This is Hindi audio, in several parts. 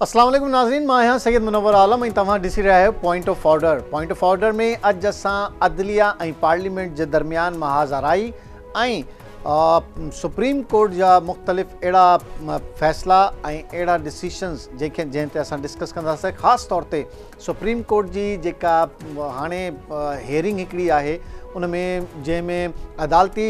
अस्सलाम वालेकुम नाज़रीन, मां आहियां सैयद मुनव्वर आलम ऐं तव्हां ॾिसी रहिया आहियो point of order. Point of order में अॼु असां अदलिया ऐं पार्लियामेंट जे दरमियान महाज़राई ऐं सुप्रीम कोर्ट जा मुख़्तलिफ़ अहिड़ा फ़ैसिला ऐं अहिड़ा डिसीशन्स जंहिं ते असां डिस्कस कंदासीं। ख़ासि तौर ते सुप्रीम कोर्ट जी जेका हाणे हियरिंग हिकिड़ी आहे उन में जंहिंमें अदालती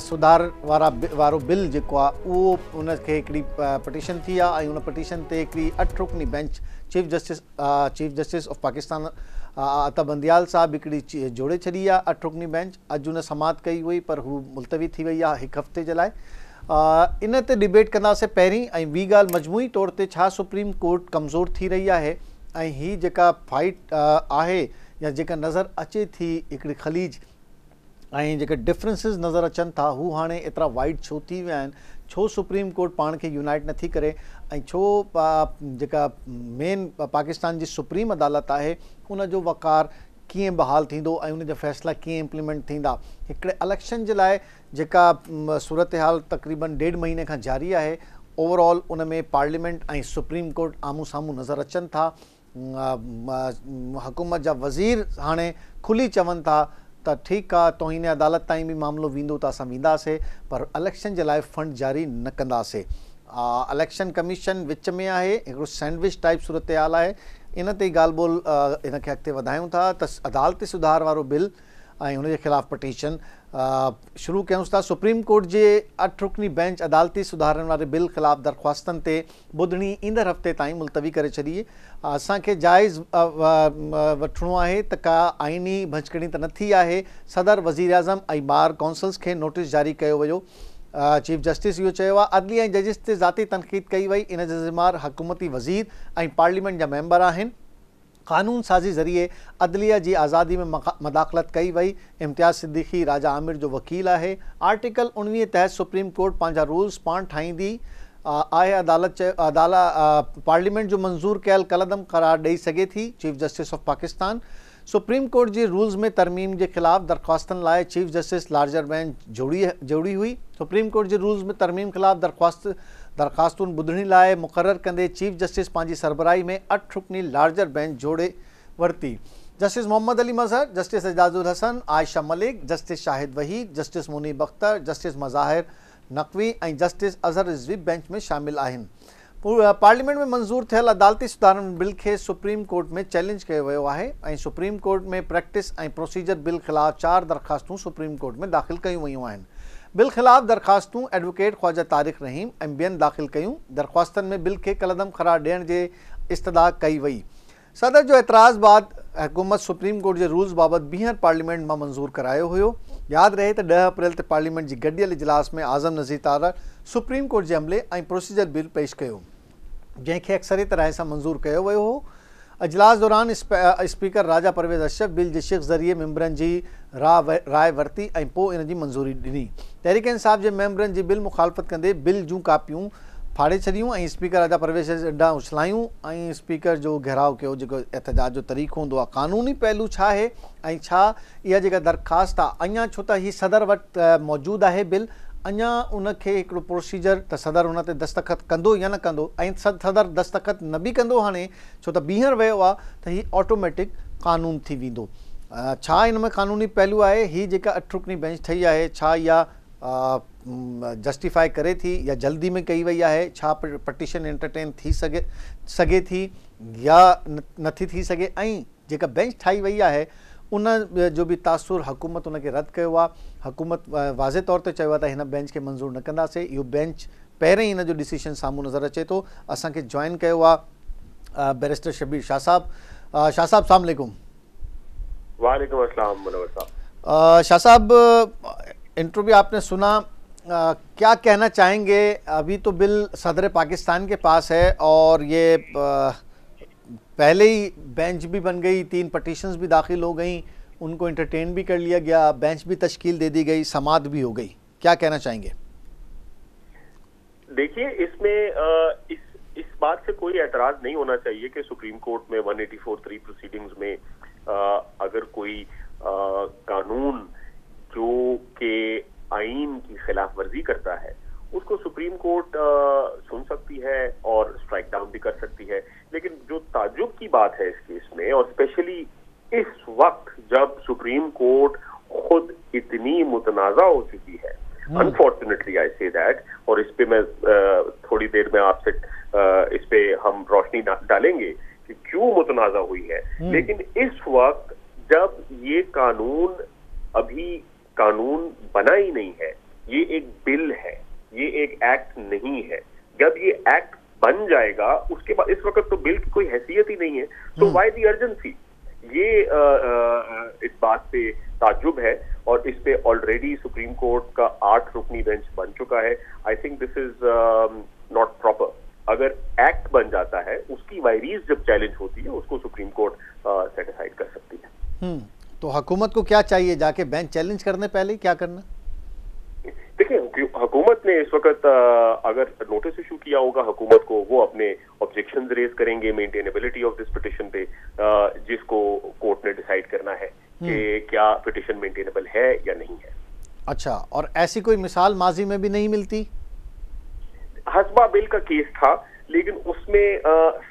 सुधार वारो बिल जेको आहे उहो उनखे हिकिड़ी पटिशन थी आहे ऐं उन पटिशन ते हिकिड़ी 8 रुकनी bench chief justice of Pakistan Ata Bandial साहब हिकिड़ी जोड़े छॾी आहे 8 रुकनी बेंच। अॼु उन समात कई हुई पर हू मुलतवी थी वई आहे हिकु हफ़्ते जे लाइ। इन ते डिबेट कंदासीं पहिरीं। ऐं ॿी ॻाल्हि मजमूई तौर ते छा सुप्रीम कोर्ट कमज़ोर थी रही आहे ऐं हीअ जेका फाइट आहे या जेका नज़र अचे थी हिकिड़ी ख़लीज ऐं जेके डिफरेंसिस नज़र अचनि था हू हाणे एतिरा वाइड छो थी विया आहिनि, छो सुप्रीम कोर्ट पाण खे यूनाइट नथी करे ऐं छो जेका मेन पाकिस्तान जी सुप्रीम अदालत आहे उन जो वक़ार कीअं बहाल थींदो ऐं उन जा फ़ैसिला कीअं इम्प्लीमेंट थींदा। हिकिड़े इलेक्शन जे लाइ जेका सूरत हाल तक़रीबन 1.5 महीने खां जारी आहे, ओवरऑल उन में पार्लियामेंट ऐं सुप्रीम कोर्ट आम्हूं साम्हूं नज़र अचनि था। हुकूमत जा वज़ीर हाणे खुली चवनि था त ठीकु आहे तौहीन अदालत ताईं बि मामिलो वेंदो त असां वेंदासीं पर इलेक्शन जे लाइ फंड जारी न कंदासीं। इलेक्शन कमीशन विच में आहे, हिकिड़ो सैंडविच टाइप सूरत हाल आहे। इन ते ॻाल्हि ॿोल इनखे अॻिते वधायूं था त अदालती सुधार वारो बिल ऐं हुनजे ख़िलाफ़ु पटिशन शुरू कयूंसि था। सुप्रीम कोर्ट जे 8 रुकनी बेंच अदालती सुधारनि वारे बिल ख़िलाफ़ु दरख़्वास्तनि ते ॿुधणी ईंदड़ हफ़्ते ताईं मुलतवी करे छॾी। असांखे जाइज़ वठिणो आहे त का आइनी भंचकड़ी त न थी आहे। सदर वज़ीर आज़म ऐं बार काउंसिल्स खे नोटिस जारी कयो वियो। चीफ जस्टिस इहो चयो आहे अदली ऐं जजिस ते ज़ाती तनक़ीद कई वई। इन जा ज़िम्मेवार हुकूमती वज़ीर ऐं पार्लियामेंट जा मेंबर आहिनि। क़ानून साज़ी ज़रिए अदलिया जी आज़ादी में मदाख़लत कई वई। इम्तियाज़ सिद्दीकी राजा आमिर जो वकील आहे। आर्टिकल 19 तहत सुप्रीम कोर्ट पंहिंजा रूल्स पाण ठाहींदी आहे। पार्लियामेंट जो मंज़ूर कयल कलदम करार ॾेई सघे थी। Chief justice of Pakistan supreme court J rules में तरमीम के ख़िलाफ़ दरख़्वास्तनि लाइ चीफ जस्टिस लार्जर बेंच जोड़ी हुई। सुप्रीम कोर्ट जे रूल्स में तरमीम ख़िलाफ़ दरख़्वास्तुनि ॿुधणी लाइ मुक़ररु कंदे चीफ जस्टिस पंहिंजी सरबराही में 8 रुकनी लार्जर बेंच जोड़े वरिती। Justice Mohammad Ali Mazhar, justice Ijazul Hasan, Ayesha Malik, justice Shahid Waheed, justice Munib Akhtar, justice Mazahir Naqvi ऐं जस्टिस अज़हर रिज़वी बेंच में शामिल आहिनि। पार्लियामेंट में मंज़ूर थियल अदालती सुधारनि बिल खे सुप्रीम कोर्ट में चैलेंज कयो वियो आहे ऐं सुप्रीम कोर्ट में प्रैक्टिस ऐं प्रोसीजर बिल ख़िलाफ़ु 4 दरख़्वास्तूं सुप्रीम कोर्ट में दाख़िल कयूं वयूं आहिनि। बिल ख़िलाफ़ु दरख़्वास्तूं एडवोकेट ख्वाजा तारिक रहीम ऐं ॿियनि दाख़िल कयूं। दरख़्वास्तनि में बिल खे कलदम क़रार ॾियण जे इस्तदा कई वई। सदर जो एतिराज़ बाद हुकूमत सुप्रीम कोर्ट जे रूल्स बाबति ॿीहर पार्लियामेंट मां मंज़ूर करायो हुयो। यादि रहे त 10 अप्रैल ते पार्लियामेंट जी गॾियल इजलास में आज़म नज़ीर तारा सुप्रीम कोर्ट जे अमले ऐं प्रोसीजर बिल पेश कयो जंहिंखे अक्सरियत राय सां मंज़ूर कयो वियो हो। इजलास दौरान स्पीकर राजा परवेज़ अशरफ बिल जे शिक़ ज़रिए मेंबरनि जी राय वरिती ऐं पोइ इन जी मंज़ूरी ॾिनी। तहरीक इंसाफ़ जे मेंबरनि जी बिल मुखालफ़त कंदे बिल जूं कापियूं फाड़े छॾियूं ऐं स्पीकर राजा परवेज़ ॾांहुं उछलायूं ऐं स्पीकर जो घेराव कयो। जेको एहतजाज जो तरीक़ो हूंदो आहे, क़ानूनी पहलू छा आहे ऐं छा इहा जेका दरख़्वास्त आहे अञा, छो त हीअ सदर वटि मौजूदु आहे बिल, अञा उनखे हिकिड़ो प्रोसीजर त सदर हुन ते दस्तख़त कंदो या न कंदो ऐं सदर दस्तख़त न बि कंदो हाणे, छो त ॿीहर वियो आहे त हीअ ऑटोमेटिक क़ानून थी वेंदो। छा इन में क़ानूनी पहलू आहे? हीअ जेका 8 रुकनी बेंच ठही आहे छा इहा जस्टिफाई करे थी या जल्दी में कई वई आहे? छा पटिशन एंटरटेन थी सघे थी या नथी थी सघे? ऐं जेका बेंच ठाही वई आहे उन जो बि तासुर हुकूमत उनखे रद्द कयो आहे। हुकूमत वाज़े तौर ते चयो आहे त हिन बेंच खे मंज़ूर न कंदासीं। इहो बेंच पहिरें इन जो डिसीशन साम्हूं नज़र अचे थो। असांखे जॉइन कयो आहे बैरिस्टर शबीर शाह साहब। शाह साहब अस्सलाम वालेकुम। वालेकुम अस्सलाम मुनव्वर साहब। शाह साहब, इंटरव्यू आपने सुना, क्या कहना चाहेंगे? अभी तो बिल सदर पाकिस्तान के पास है और ये पहले ही बेंच भी बन गई, 3 पटिशन्स भी दाखिल हो गई, उनको इंटरटेन भी कर लिया गया, बेंच भी तश्कील दे दी गई, समात भी हो गई। क्या कहना चाहेंगे? देखिए, इसमें इस बात से कोई एतराज़ नहीं होना चाहिए कि सुप्रीम कोर्ट में 184(3) प्रोसीडिंग्स में अगर कोई कानून जो के आइन की खिलाफ वर्जी करता है उसको सुप्रीम कोर्ट सुन सकती है और स्ट्राइक डाउन भी कर सकती है। लेकिन जो ताज्जुब की बात है इस केस में, और स्पेशली इस वक्त जब सुप्रीम कोर्ट खुद इतनी मुतनाज़ा हो चुकी है, अनफॉर्चुनेटली आई से दैट, और इस पे मैं थोड़ी देर में आपसे इस पे हम रोशनी डालेंगे कि क्यों मुतनाज़ा हुई है। लेकिन इस वक्त जब ये कानून अभी कानून बना ही नहीं है, ये एक बिल है, ये एक एक्ट नहीं है, जब ये एक्ट बन जाएगा उसके बाद, इस वक्त तो बिल की कोई हैसियत ही नहीं है, तो व्हाई द अर्जेंसी? ये इस बात पे ताज्जुब है, और इस पे ऑलरेडी सुप्रीम कोर्ट का 8 रुकनी बेंच बन चुका है। I think this is not proper. अगर एक्ट बन जाता है, उसकी वायरीज जब चैलेंज होती है, उसको सुप्रीम कोर्ट सेटिसाइड कर सकती है। तो हुकूमत को क्या चाहिए, जाके बेंच चैलेंज करने पहले क्या करना? देखिए, हुकूमत ने इस वक्त अगर नोटिस इशू किया होगा हुकूमत को, वो अपने ऑब्जेक्शंस रेज करेंगे मेंटेनेबिलिटी ऑफ दिस पिटिशन पे, जिसको कोर्ट ने डिसाइड करना है कि क्या पिटिशन मेंटेनेबल है या नहीं है। अच्छा, और ऐसी कोई मिसाल माजी में भी नहीं मिलती? हसबा बिल का केस था, लेकिन उसमें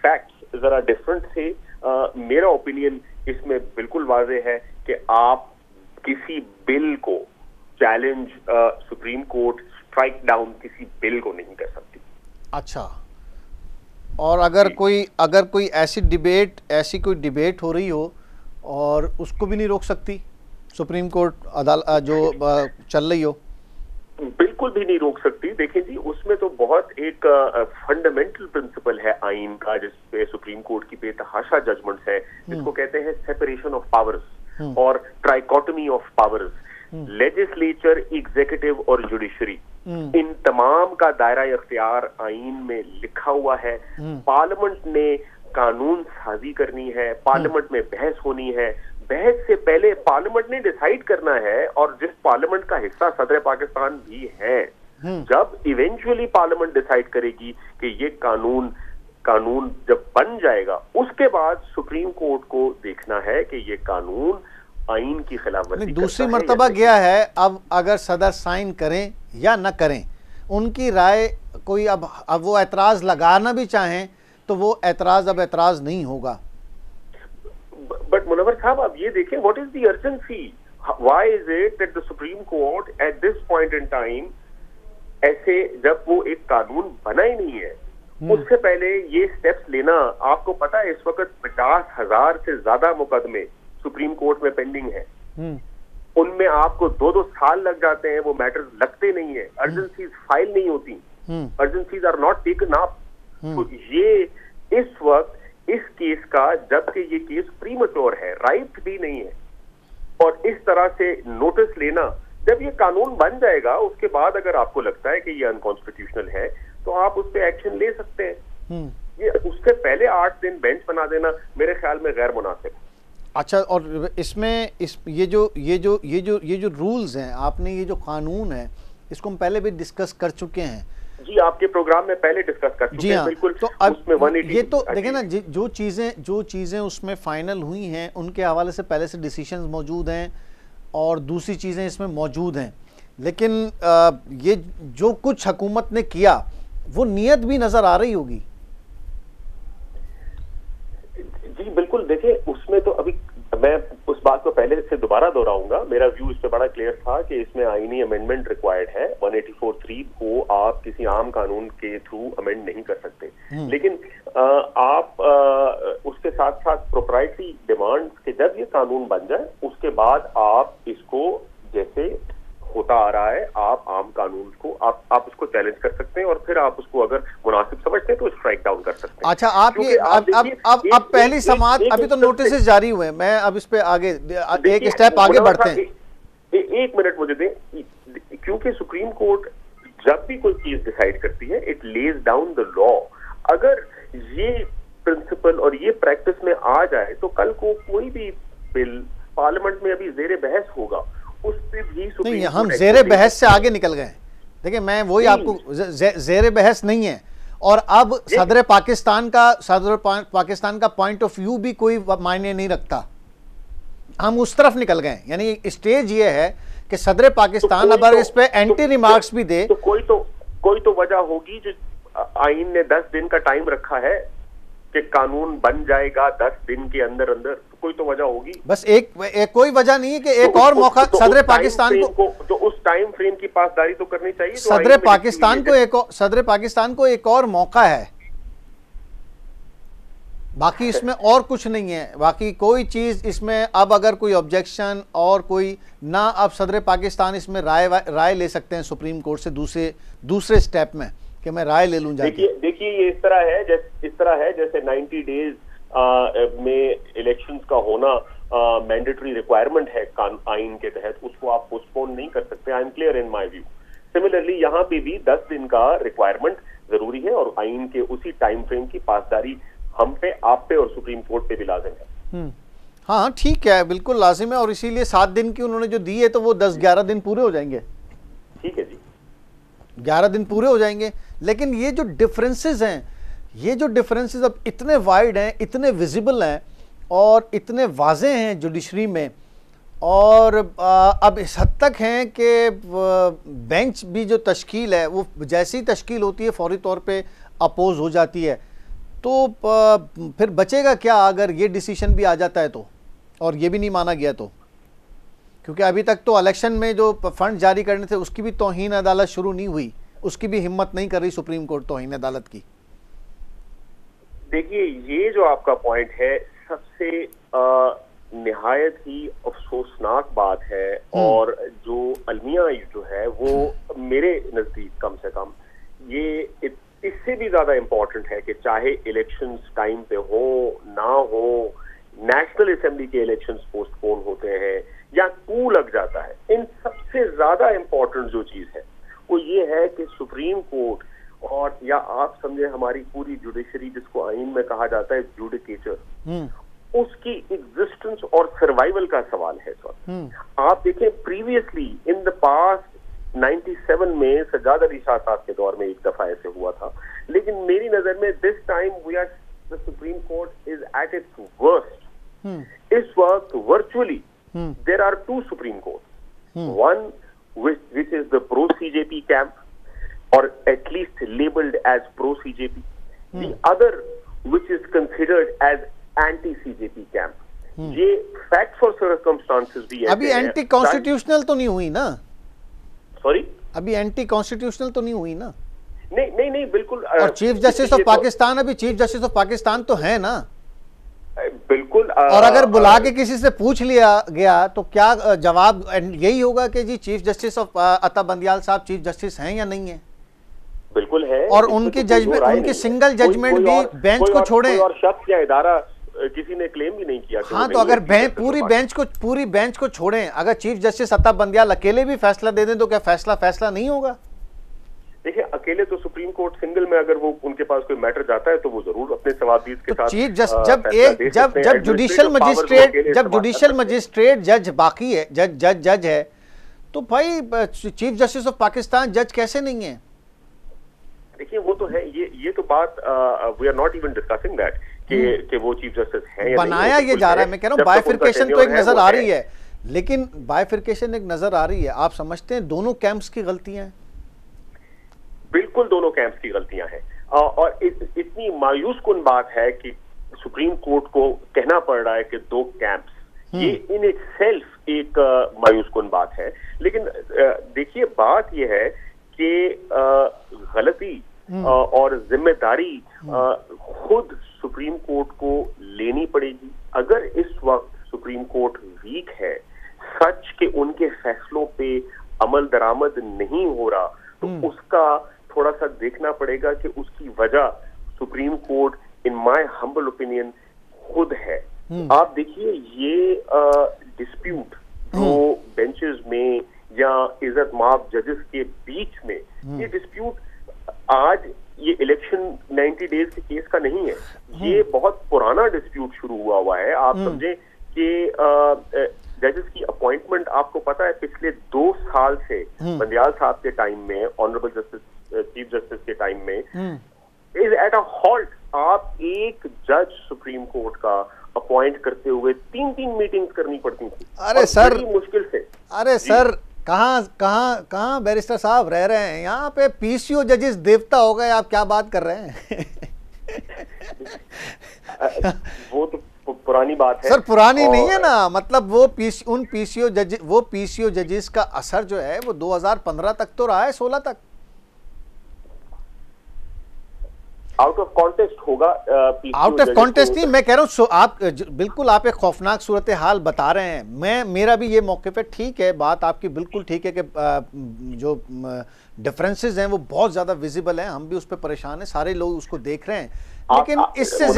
फैक्ट्स जरा डिफरेंट थे। मेरा ओपिनियन इसमें बिल्कुल वाज़ेह है कि आप किसी बिल को challenge supreme court strike down किसी बिल को नहीं कर सकती। अच्छा, और अगर कोई ऐसी कोई डिबेट हो रही हो और उसको भी नहीं रोक सकती सुप्रीम कोर्ट अदालत जो चल रही हो? बिल्कुल भी नहीं रोक सकती। देखें जी, उसमें तो बहुत एक फंडामेंटल प्रिंसिपल है आइन का, जिसपे सुप्रीम कोर्ट की बेतहाशा जजमेंट्स है, जिसको कहते हैं सेपरेशन ऑफ पावर्स और ट्राइकोटमी ऑफ पावर्स। लेजिस्लेचर, एग्जीक्यूटिव और जुडिशरी, इन तमाम का दायरा इख्तियार आइन में लिखा हुआ है। पार्लियामेंट ने कानून साजी करनी है, पार्लियामेंट में बहस होनी है, बहस से पहले पार्लियामेंट ने डिसाइड करना है, और जिस पार्लियामेंट का हिस्सा सदर पाकिस्तान भी है, जब इवेंचुअली पार्लियामेंट डिसाइड करेगी कि ये कानून जब बन जाएगा, उसके बाद सुप्रीम कोर्ट को देखना है कि ये कानून आइन की खिलाफवर्जी दूसरी मर्तबा गया है। अब अगर सदर साइन करें या न करें, उनकी राय कोई अब वो एतराज लगाना भी चाहें तो वो एतराज अब एतराज नहीं होगा। बट मुनव्वर साहब, आप ये देखें, what is the urgency? Why is it that the Supreme court at this point in time, ऐसे जब वो एक कानून बना ही नहीं है, उससे पहले ये स्टेप्स लेना? आपको पता है इस वक्त 50,000 से ज्यादा मुकदमे सुप्रीम कोर्ट में पेंडिंग है। उनमें आपको 2-2 साल लग जाते हैं, वो मैटर्स लगते नहीं है, अर्जेंसीज फाइल नहीं होती, urgencies are not taken up. तो ये इस वक्त इस केस का, जबकि ये केस प्रीमैच्योर है, राइट भी नहीं है, और इस तरह से नोटिस लेना, जब ये कानून बन जाएगा उसके बाद अगर आपको लगता है कि ये अनकॉन्स्टिट्यूशनल है तो आप उस पर एक्शन ले सकते हैं। ये उससे पहले 8 दिन बेंच बना देना मेरे ख्याल में गैर मुनासिब। अच्छा, और इसमें ये जो रूल्स हैं, आपने ये जो कानून है, इसको हम पहले भी डिस्कस कर चुके हैं। जी, आपके प्रोग्राम में पहले डिस्कस कर चुके हैं। बिल्कुल। तो अब उसमें 180, ये तो देखिए ना, जो चीज़ें उसमें फाइनल हुई हैं उनके हवाले से पहले से डिसीजंस मौजूद हैं और दूसरी चीज़ें इसमें मौजूद हैं, लेकिन ये जो कुछ हुकूमत ने किया वो नियत भी नज़र आ रही होगी। जी बिल्कुल। देखिए, उसमें तो अभी मैं उस बात को पहले से दोबारा दोहराऊंगा, मेरा व्यू इस पे बड़ा क्लियर था कि इसमें आईनी अमेंडमेंट रिक्वायर्ड है। 184(3) को आप किसी आम कानून के थ्रू अमेंड नहीं कर सकते, लेकिन आप उसके साथ साथ प्रोप्राइटरी डिमांड्स के जब ये कानून बन जाए उसके बाद आप इसको, जैसे होता आ रहा है, आप आम कानून को आप उसको चैलेंज कर सकते हैं, और फिर आप उसको अगर मुनासिब समझते हैं तो स्ट्राइक डाउन कर सकते हैं। अच्छा, आप ये अब पहली समाअत, अभी तो नोटिस जारी हुए हैं, मैं अब इस पे आगे एक स्टेप आगे बढ़ते हैं। एक मिनट मुझे दें, क्योंकि सुप्रीम कोर्ट जब भी कोई चीज डिसाइड करती है, it lays down the law. अगर ये प्रिंसिपल और ये प्रैक्टिस में आ जाए तो कल को कोई भी बिल पार्लियामेंट में अभी जेर बहस होगा, उस पे भी नहीं, हम जेरे बहस से आगे निकल गए। देखिए, मैं वही आपको, जेरे बहस नहीं है, और अब सदर पाकिस्तान का पॉइंट ऑफ व्यू भी कोई मायने नहीं रखता, हम उस तरफ निकल गए। यानी स्टेज ये है कि सदर पाकिस्तान अगर इस पे एंटी रिमार्क्स भी दे तो कोई तो वजह होगी जो आइन ने 10 दिन का टाइम रखा है कि कानून बन जाएगा 10 दिन के अंदर अंदर, तो कोई तो वजह होगी। बस एक कोई वजह नहीं है कि एक और मौका सदर पाकिस्तान को, तो उस टाइम फ्रेम की पासदारी तो करनी चाहिए। सदर पाकिस्तान को एक और मौका है, बाकी इसमें और कुछ नहीं है, बाकी कोई चीज इसमें अब अगर कोई ऑब्जेक्शन और कोई ना, अब सदर पाकिस्तान इसमें राय ले सकते हैं सुप्रीम कोर्ट से दूसरे स्टेप में कि मैं राय ले लूं जाके। देखिए ये इस तरह है जैसे 90 डेज में इलेक्शंस का होना मैंडेटरी रिक्वायरमेंट है आइन के तहत, उसको आप पोस्टपोन नहीं कर सकते। I am clear in my view. Similarly यहाँ पे भी 10 दिन का रिक्वायरमेंट जरूरी है और आइन के उसी टाइम फ्रेम की पासदारी हम पे, आप पे और सुप्रीम कोर्ट पे भी लाजिम है। हाँ ठीक है, बिल्कुल लाजिम है, और इसीलिए 7 दिन की उन्होंने जो दी है तो वो 10-11 दिन पूरे हो जाएंगे। ठीक है जी, 11 दिन पूरे हो जाएंगे। लेकिन ये जो डिफरेंसेस हैं, ये जो डिफरेंसेस अब इतने वाइड हैं, इतने विजिबल हैं और इतने वाजे हैं जुडिशरी में, और अब इस हद तक हैं कि बेंच भी जो तश्कील है वो जैसी तश्कील होती है फौरी तौर पे अपोज हो जाती है। तो फिर बचेगा क्या अगर ये डिसीजन भी आ जाता है तो, और ये भी नहीं माना गया तो, क्योंकि अभी तक तो इलेक्शन में जो फंड जारी करने थे उसकी भी तौहीन अदालत शुरू नहीं हुई, उसकी भी हिम्मत नहीं कर रही सुप्रीम कोर्ट तौहीन अदालत की। देखिए ये जो आपका पॉइंट है सबसे निहायत ही अफसोसनाक बात है, और जो अलमिया जो है वो मेरे नजदीक कम से कम ये इससे भी ज्यादा इंपॉर्टेंट है कि चाहे इलेक्शंस टाइम पे हो ना हो, नेशनल असेंबली के इलेक्शंस पोस्टपोन होते हैं या कू लग जाता है, इन सबसे ज्यादा इंपॉर्टेंट जो चीज है वो ये है कि सुप्रीम कोर्ट और या आप समझे हमारी पूरी जुडिशरी, जिसको आइन में कहा जाता है जुडिकेचर, उसकी एग्जिस्टेंस और सर्वाइवल का सवाल है इस वक्त। आप देखें प्रीवियसली इन द पास्ट 97 में सज्जाद अली शाह साहब के दौर में एक दफा ऐसे हुआ था, लेकिन मेरी नजर में this time we are the Supreme Court is at its worst. इस वक्त virtually there are 2 Supreme Court, one which is the pro CJP camp or at least labeled as pro CJP, the other which is considered as anti CJP camp. ये facts और circumstances भी अभी एंटी कॉन्स्टिट्यूशनल तो नहीं हुई ना? सॉरी, अभी एंटी कॉन्स्टिट्यूशनल तो नहीं हुई ना? नहीं बिल्कुल। और चीफ जस्टिस ऑफ पाकिस्तान, अभी चीफ जस्टिस ऑफ पाकिस्तान तो है ना? बिल्कुल। और अगर बुला के किसी से पूछ लिया गया तो क्या जवाब यही होगा कि जी चीफ जस्टिस ऑफ अता बंदियाल साहब चीफ जस्टिस हैं या नहीं है? बिल्कुल है। और उनकी जजमेंट, उनकी सिंगल जजमेंट भी बेंच को छोड़े, और शख्स या इदारा किसी ने क्लेम भी नहीं किया। हाँ, तो अगर पूरी बेंच को छोड़ें, अगर चीफ जस्टिस अता बंदियाल अकेले भी फैसला दे दें तो क्या फैसला नहीं होगा? देखिए अकेले तो सुप्रीम कोर्ट सिंगल में अगर वो उनके पास कोई मैटर जाता है तो वो जरूर अपने सवादीद के साथ चीफ जस्टिस जब जुडिशियल मजिस्ट्रेट जज बाकी है, जज है, तो भाई चीफ जस्टिस ऑफ पाकिस्तान जज कैसे नहीं है? देखिए वो तो है, ये तो बात we are not even discussing that कि वो चीफ जस्टिस है या बनाया ये जा रहा है। मैं कह रहा हूँ बाइफिरकेशन तो एक नजर आ रही है, लेकिन बाइफिरकेशन एक नजर आ रही है। आप समझते हैं दोनों कैंप्स की गलतियां हैं? बिल्कुल दोनों कैंप्स की गलतियां हैं, और इतनी मायूस कुन बात है कि सुप्रीम कोर्ट को कहना पड़ रहा है कि 2 कैंप्स, ये इन इटसेल्फ एक मायूस कुन बात है। लेकिन देखिए बात ये है कि गलती और जिम्मेदारी खुद सुप्रीम कोर्ट को लेनी पड़ेगी। अगर इस वक्त सुप्रीम कोर्ट वीक है, सच के उनके फैसलों पे अमल दरामद नहीं हो रहा, तो उसका थोड़ा सा देखना पड़ेगा कि उसकी वजह supreme court in my humble opinion खुद है। आप देखिए ये डिस्प्यूट जो बेंचेस में या इज्जत माब जजेस के बीच में, ये डिस्प्यूट आज ये इलेक्शन 90 डेज के केस का नहीं है, ये बहुत पुराना डिस्प्यूट शुरू हुआ है। आप समझे कि जजेस की अपॉइंटमेंट आपको पता है पिछले 2 साल से बंदियाल साहब के टाइम में, ऑनरेबल जस्टिस चीफ जस्टिस के टाइम में इज एट अ हॉल्ट। आप एक जज सुप्रीम कोर्ट का अपॉइंट करते हुए 3 मीटिंग्स करनी पड़ती थी। अरे सर, मुश्किल से। अरे सर, कहाँ कहाँ कहाँ बैरिस्टर साहब रह रहे हैं? यहाँ पे पीसीओ जजेस देवता हो गए, आप क्या बात कर रहे हैं? वो तो पुरानी बात है सर, पुरानी नहीं है ना, मतलब वो पीसीओ जजेस का असर जो है वो 2015 तक तो रहा है, 16 तक। आउट ऑफ कॉन्टेस्ट होगा। आउट ऑफ कॉन्टेस्ट नहीं, मैं कह रहा हूँ आप बिल्कुल आप एक खौफनाक सूरत हाल बता रहे हैं। मेरा भी ये मौके पे ठीक है, बात आपकी बिल्कुल ठीक है कि जो डिफरेंसेस हैं वो बहुत ज्यादा विजिबल हैं, हम भी उस पर परेशान हैं, सारे लोग उसको देख रहे हैं, लेकिन इससे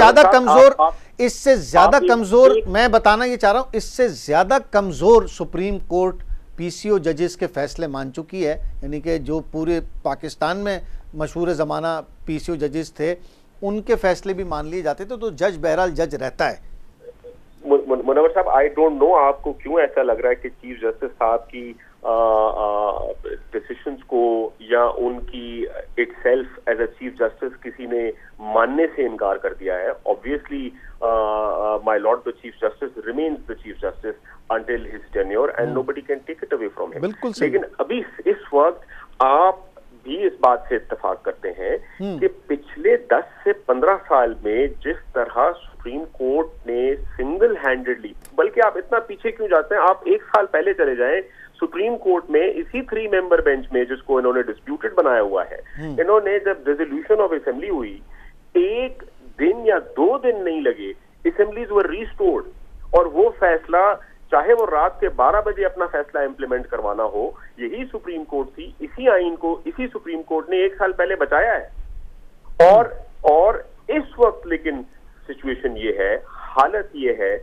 ज्यादा कमजोर मैं बताना ये चाह रहा हूँ, इससे ज्यादा कमजोर सुप्रीम कोर्ट पीसीओ जजेस के फैसले मान चुकी है। यानी कि जो पूरे पाकिस्तान में मशहूर ज़माना पीसीओ जजेस थे, उनके फैसले भी मान लिए जाते थे, तो जज बहरहाल जज रहता है। मुनव्वर साहब, आई डोंट नो आपको क्यों ऐसा लग रहा है कि चीफ जस्टिस साहब की डिसीजंस को या उनकी itself as a chief justice किसी ने मानने से इनकार कर दिया है। Obviously my lord the chief justice remains the chief justice until his tenure and nobody can take it away from him. बिल्कुल सही। लेकिन अभी इस वक्त आप भी इस बात से इत्तेफाक करते हैं कि पिछले 10 से 15 साल में जिस तरह सुप्रीम कोर्ट ने सिंगल हैंडेडली, बल्कि आप इतना पीछे क्यों जाते हैं, आप 1 साल पहले चले जाएं, सुप्रीम कोर्ट में इसी 3 मेंबर बेंच में जिसको इन्होंने डिस्प्यूटेड बनाया हुआ है, इन्होंने जब रेजोल्यूशन ऑफ असेंबली हुई, 1 दिन या 2 दिन नहीं लगे, असेंबलीज वर रीस्टोर्ड, और वो फैसला चाहे वो रात के 12 बजे अपना फैसला इंप्लीमेंट करवाना हो, यही सुप्रीम कोर्ट थी, इसी आइन को इसी सुप्रीम कोर्ट ने 1 साल पहले बचाया है। और इस वक्त लेकिन सिचुएशन ये है, हालत ये है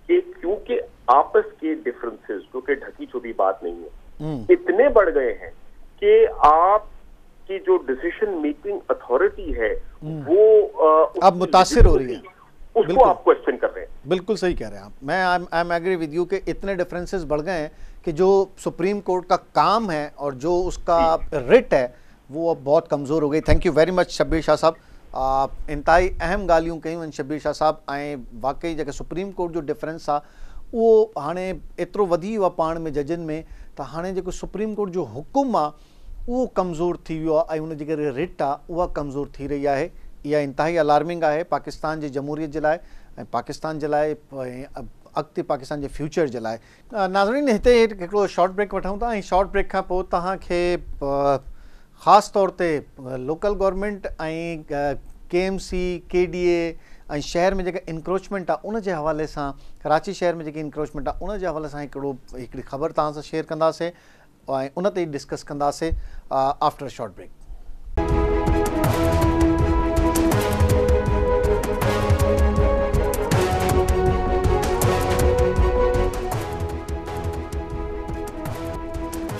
कि क्योंकि आपस के डिफरेंसेस, क्योंकि ढकी छुपी बात नहीं है, इतने बढ़ गए हैं कि आपकी जो डिसीजन मेकिंग अथॉरिटी है वो अब मुतासिर हो रही है, उसको आप क्वेश्चन कर रहे हैं। बिल्कुल सही कह रहे हैं आप। मैं I am agree with you कि इतने डिफरेंसेस बढ़ गए हैं कि जो सुप्रीम कोर्ट का काम है और जो उसका रिट है वो अब बहुत कमज़ोर हो गई। Thank you very much Shabbir Shah साहब। इंतहाई अहम ॻाल्हियूं कयूं शब्बीर शाह साहब। ऐं वाकई जेका सुप्रीम कोर्ट जो डिफरेंस आहे उहो हाणे एतिरो वधी वियो आहे पाण में जजनि में, त हाणे जेको सुप्रीम कोर्ट जो हुकुम आहे उहो कमज़ोर थी वियो आहे ऐं उन जी जेका रिट आहे उहा कमज़ोर थी रही आहे। इहा इंतहाई अलार्मिंग आहे पाकिस्तान जी जमहूरियत जे लाइ ऐं पाकिस्तान जे लाइ, अॻिते पाकिस्तान जे फ्यूचर जे लाइ। नाज़रीन, हिते हिकिड़ो शॉर्ट ब्रेक वठूं था ऐं शॉर्ट ब्रेक खां पोइ तव्हांखे ख़ासि तौर ते लोकल गवर्नमेंट ऐं KMC KDA ऐं शहर में जेका इंक्रोचमेंट आहे उन जे हवाले सां, कराची शहर में जेकी इंक्रोचमेंट आहे उन जे हवाले सां हिकिड़ी ख़बर तव्हां सां शेयर कंदासीं ऐं उन ते डिस्कस कंदासीं after short break.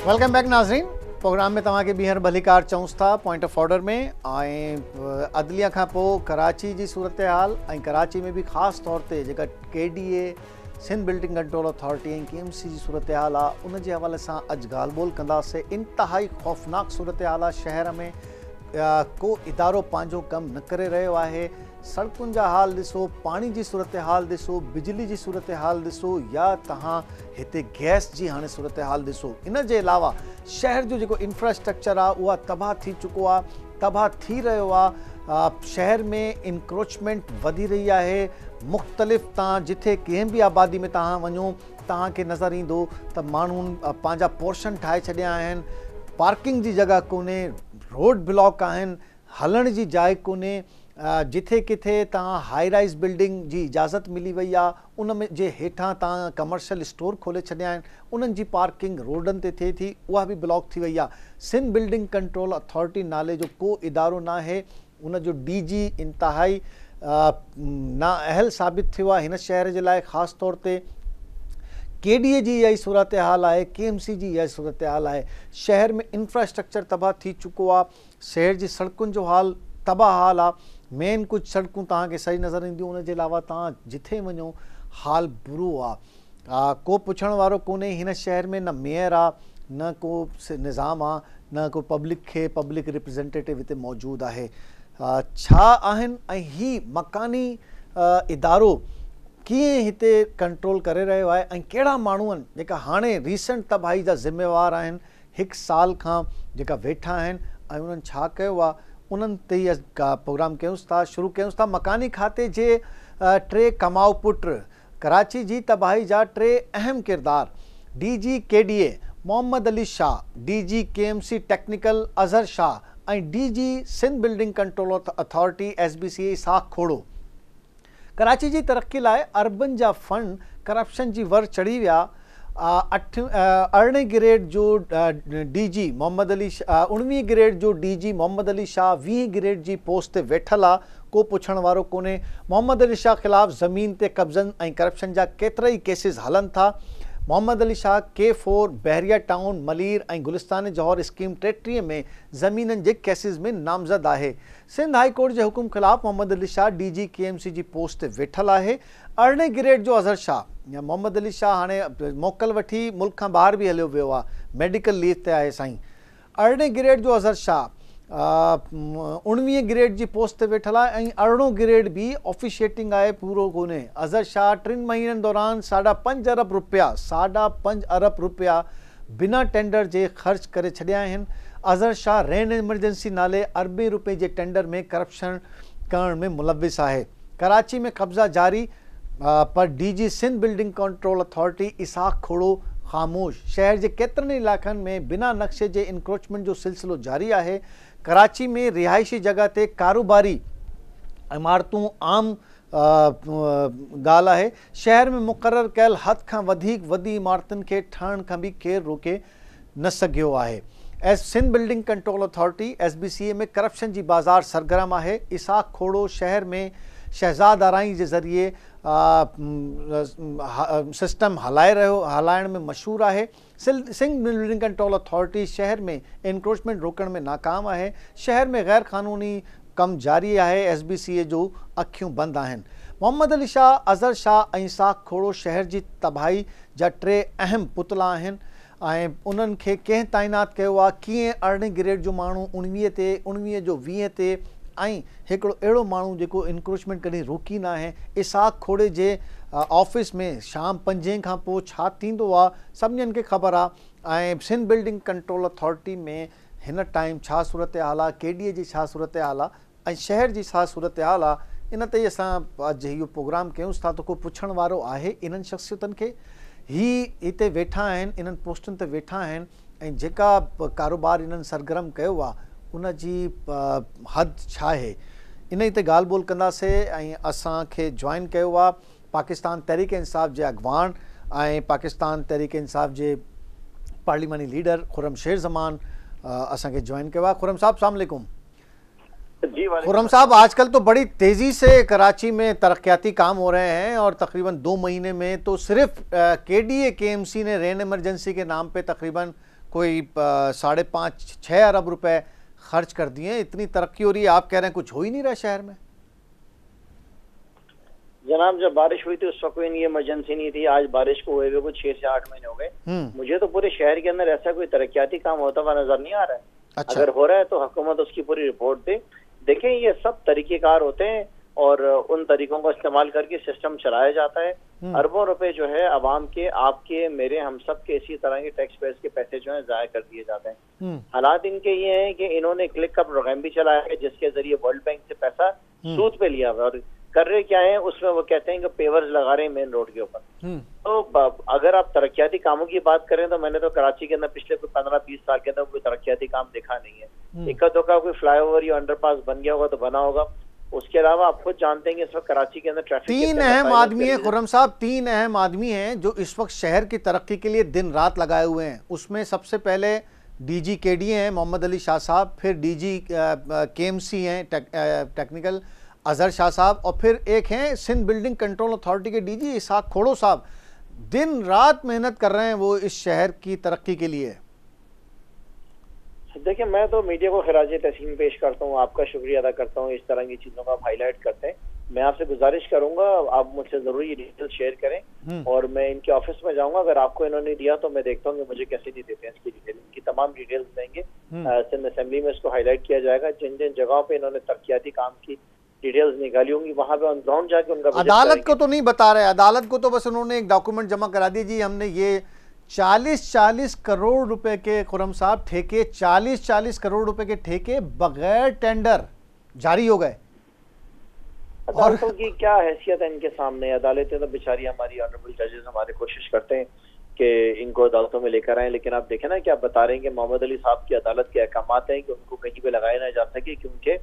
Welcome back नाज़रीन। प्रोग्राम में तव्हांखे ॿीहर भलीकार चऊंसि था पॉइंट ऑफ ऑर्डर में। ऐं अदलिया खां पोइ कराची जी सूरत हाल ऐं कराची में बि ख़ासि तौर ते जेका KDA Sindh building control Authority ऐं KMC जी सूरत हाल आहे उन जे हवाले सां अॼु ॻाल्हि ॿोल कंदासीं। इंतिहाई ख़ौफ़नाक सूरत हाल आहे। शहर में को इदारो पंहिंजो कमु न करे रहियो आहे। सड़कुनि जा हाल ॾिसो, पाणी जी सूरत हाल ॾिसो, बिजली जी सूरत हाल ॾिसो, या तव्हां हिते गैस जी हाणे सूरत हाल ॾिसो। इन जे अलावा शहर जो जेको इंफ्रास्ट्रक्चर आहे उहा तबाह थी चुको आहे, तबाह थी रहियो आहे। शहर में इंक्रोचमेंट वधी रही आहे। मुख़्तलिफ़ तव्हां जिथे कंहिं बि आबादी में तव्हां वञो तव्हांखे नज़र ईंदो त माण्हुनि पंहिंजा पोर्शन ठाहे छॾिया आहिनि। पार्किंग जी जॻह कोन्हे, रोड ब्लॉक आहिनि, हलण जी जाइ कोन्हे। जिथे किथे तव्हां हाई राइज़ बिल्डिंग जी इजाज़त मिली वई आहे, उन में जे हेठां तव्हां कमर्शियल स्टोर खोले छॾिया आहिनि, उन्हनि जी पार्किंग रोडनि ते थिए थी, उहा बि ब्लॉक थी वई आहे। सिंध बिल्डिंग कंट्रोल अथॉरिटी नाले जो को इदारो न आहे, उन जो DG इंतिहाई नाअहल साबित थियो आहे हिन शहर जे लाइ। ख़ासि तौर ते KDA जी इहा ई सूरत हाल आहे, KMC जी इहा सूरत हाल आहे। शहर में इंफ्रास्ट्रक्चर तबाह थी चुको आहे। शहर जी सड़कुनि जो हाल तबाह हाल आहे। मेन कुझु सड़कूं तव्हांखे सही नज़र ईंदियूं, उन जे अलावा तव्हां जिथे वञो हाल बुरो आहे। को पुछण वारो कोन्हे हिन शहर में, न मेयर आहे, न को निज़ाम आहे, न को पब्लिक रिप्रेजेंटेटिव हिते मौजूदु आहे। छा आहिनि ऐं ही मकानी इदारो कीअं हिते कंट्रोल करे रहियो आहे ऐं कहिड़ा माण्हू आहिनि जेका हाणे रीसेंट तबाही जा ज़िम्मेवार आहिनि 1 साल खां जेका वेठा आहिनि ऐं उन्हनि छा कयो आहे उन्हनि ते ई प्रोग्राम कयूंसि था, शुरू कयूंसि था। मकानी खाते जे 3 कमाऊ पुट, कराची जी तबाही जा 3 अहम किरदार, DG KDA Mohammad Ali Shah, DG KMC technical Azhar Shah ऐं DG Sindh building control authority SBCA Ishaq Khoro. Karachi जी तरक्की लाइ अरबन जा फंड करप्शन जी वर चढ़ी विया। 18 ग्रेड जो DG मोहम्मद अली शाह, 19 ग्रेड जो DG मोहम्मद अली शाह 20 ग्रेड जी पोस्ट ते वेठल आहे, को पुछण वारो कोन्हे। मोहम्मद अली शाह ख़िलाफ़ ज़मीन ते कब्ज़नि ऐं करप्शन जा केतिरा ई केसिस हलनि था। मोहम्मद अली शाह K4 बहरिया टाउन मलीर ऐं गुलिस्तान जौहर स्कीम 33 में ज़मीननि जे केसिस में नामज़द आहे। सिंध हाई कोर्ट जे हुकुम ख़िलाफ़ मोहम्मद अली शाह DG KMC जी पोस्ट ते वेठल आहे। 18 ग्रेड जो अज़हर शाह, मोहम्मद अली शाह हाणे मोकल वठी मुल्क खां ॿाहिरि बि हलियो वियो आहे, मेडिकल लीव ते आहे साईं। 18 ग्रेड जो अज़हर शाह 19 ग्रेड जी पोस्ट ते वेठल आहे ऐं 18 ग्रेड बि ऑफिशिएटिंग आहे, पूरो कोन्हे। अज़हर शाह 3 महीननि दौरान 5.5 अरब रुपया बिना टेंडर जे ख़र्च करे छॾिया आहिनि। अज़हर शाह रेन इमरजेंसी नाले अरबें रुपए जे टेंडर में करप्शन करण में मुलविस आहे। कराची में कब्ज़ा जारी पर DG Sindh building control authority Ishaq Khoro ख़ामोश। शहर जे केतिरनि इलाइक़नि में बिना नक्शे जे इंक्रोचमेंट जो सिलसिलो जारी आहे। कराची में रिहाइशी जगह ते कारोबारी इमारतूं आम ॻाल्हि आहे। शहर में मुक़ररु कयल हद खां वधीक वॾी इमारतुनि खे ठहण खां बि केरु रोके न सघियो आहे। Sindh building control authority SBCA में करप्शन जी बाज़ार सरगर्म आहे। इसाक खोड़ो शहर में शहज़ाद आराई जे ज़रिए सिस्टम हलाइण में मशहूर आहे। सिंध बिल्डिंग कंट्रोल अथॉरिटी शहर में इंक्रोचमेंट रोकण में नाकाम आहे। शहर में गैर क़ानूनी कम जारी आहे। SBCA जो अखियूं बंदि आहिनि। मोहम्मद अली शाह, अज़हर शाह ऐं इसाक खोड़ो शहर जी तबाही जा 3 अहम पुतला आहिनि ऐं उन्हनि खे कंहिं तैनात कयो आहे। कीअं 18 ग्रेड जो माण्हू 19 ते, 19 जो 20 ते ऐं हिकिड़ो अहिड़ो माण्हू जेको इंक्रोचमेंट कॾहिं रोकी न आहे। इसाक खोड़े जे ऑफिस में शाम 5 खां पोइ छा थींदो आहे सभिनीनि खे ख़बर आहे। ऐं सिंध बिल्डिंग कंट्रोल अथॉरिटी में हिन टाइम छा सूरत हाल आहे, KDA जी छा सूरत हाल आहे ऐं शहर जी छा सूरत हाल आहे, इन ते असां अॼु इहो प्रोग्राम कयूंसि था। त को पुछण वारो आहे इन्हनि शख़्सियतनि खे? हिते वेठा आहिनि, इन्हनि पोस्टुनि ते वेठा आहिनि ऐं जेका कारोबार इन्हनि सरगर्म कयो आहे उन जी हद छा आहे, इन ई ते ॻाल्हि ॿोल कंदासीं। ऐं असांखे जॉइन कयो आहे पाकिस्तान तहरीक इंसाफ़ जे अॻवान ऐं पाकिस्तान तहरीक इंसाफ़ जे पार्लिमानी लीडर खुर्रम शेर ज़मान असांखे जॉइन कयो आहे। खुर्रम साहब अस्सलाम वालेकुम। जी खुर्रम साहब, आजकल तो बड़ी तेज़ी से कराची में तरक्याती काम हो रहे हैं और तकरीबन 2 महीने में तो सिर्फ KDA KMC ने रेन इमरजेंसी के नाम पे तकरीबन कोई 5.5-6 अरब रुपए खर्च कर दिए। इतनी तरक्की हो रही है, आप कह रहे हैं कुछ हो ही नहीं रहा शहर में। जनाब, जब बारिश हुई थी उस वक्त ये इमरजेंसी नहीं थी। आज बारिश को हुए कुछ 6 से 8 महीने हो गए। मुझे तो पूरे शहर के अंदर ऐसा कोई तरक्याती काम होता हुआ नजर नहीं आ रहा है। अच्छा। अगर हो रहा है तो हुकूमत उसकी पूरी रिपोर्ट दे। देखें, ये सब तरीकेकार होते हैं और उन तरीकों का इस्तेमाल करके सिस्टम चलाया जाता है। अरबों रुपए जो है आवाम के, आपके, मेरे, हम सब के इसी तरह के टैक्स पेयर्स के पैसे जो है जाया कर दिए जाते हैं। हालात इनके ये हैं कि इन्होंने क्लिक का प्रोग्राम भी चलाया है जिसके जरिए वर्ल्ड बैंक से पैसा सूद पे लिया हुआ। और कर रहे क्या है उसमें, वो कहते हैं कि पेवर्स लगा रहे हैं मेन रोड के ऊपर। तो अगर आप तरक्याती कामों की बात करें तो मैंने तो कराची के अंदर पिछले कोई 15-20 साल के अंदर कोई तरक्याती काम देखा नहीं है। इक्का दुक्का कोई फ्लाईओवर या अंडरपास बन गया होगा तो बना होगा। उसके अलावा आप खुद जानते हैं कि इस वक्त कराची के अंदर ट्रैफिक 3 अहम आदमी है खुर्रम साहब, 3 अहम आदमी हैं जो इस वक्त शहर की तरक्की के लिए दिन रात लगाए हुए हैं। उसमें सबसे पहले DG KDA हैं मोहम्मद अली शाह साहब, फिर DG KMC हैं टेक्निकल अज़हर शाह साहब, और फिर एक हैं सिंध बिल्डिंग कंट्रोल अथॉरिटी के DG इसाक खोड़ो साहब। दिन रात मेहनत कर रहे हैं वो इस शहर की तरक्की के लिए। देखिए, मैं तो मीडिया को खिराज तहसीन पेश करता हूँ, आपका शुक्रिया अदा करता हूँ इस तरह की चीजों का आप हाईलाइट करते हैं। मैं आपसे गुजारिश करूंगा आप मुझसे जरूर ये डिटेल शेयर करें और मैं इनके ऑफिस में जाऊंगा। अगर आपको इन्होंने दिया तो मैं देखता हूँ कि मुझे कैसे नहीं देते हैं इसकी डिटेल। इनकी तमाम डिटेल्स देंगे, सिंध असेंबली में इसको हाईलाइट किया जाएगा जिन जिन जगहों पे इन्होंने तरक्याती काम की डिटेल्स निकाली होंगी, वहां पे ऑन ग्राउंड जाके उनका अदालत को तो नहीं बता रहे, अदालत को तो बस उन्होंने एक डॉक्यूमेंट जमा करा दिया जी हमने ये 40-40 करोड़ रुपए के खुर्रम साहब ठेके, 40-40 करोड़ रुपए के ठेके बगैर टेंडर जारी हो गए। अदालतों की क्या हैसियत है इनके सामने? अदालतें तो बेचारी हमारी ऑनरेबल जजेस हमारे कोशिश करते हैं कि इनको अदालतों में लेकर आए, लेकिन आप देखें ना कि आप बता रहे हैं कि मोहम्मद अली साहब की अदालत के अहकामात हैं कि उनको कहीं पे लगाया ना जा सके, क्योंकि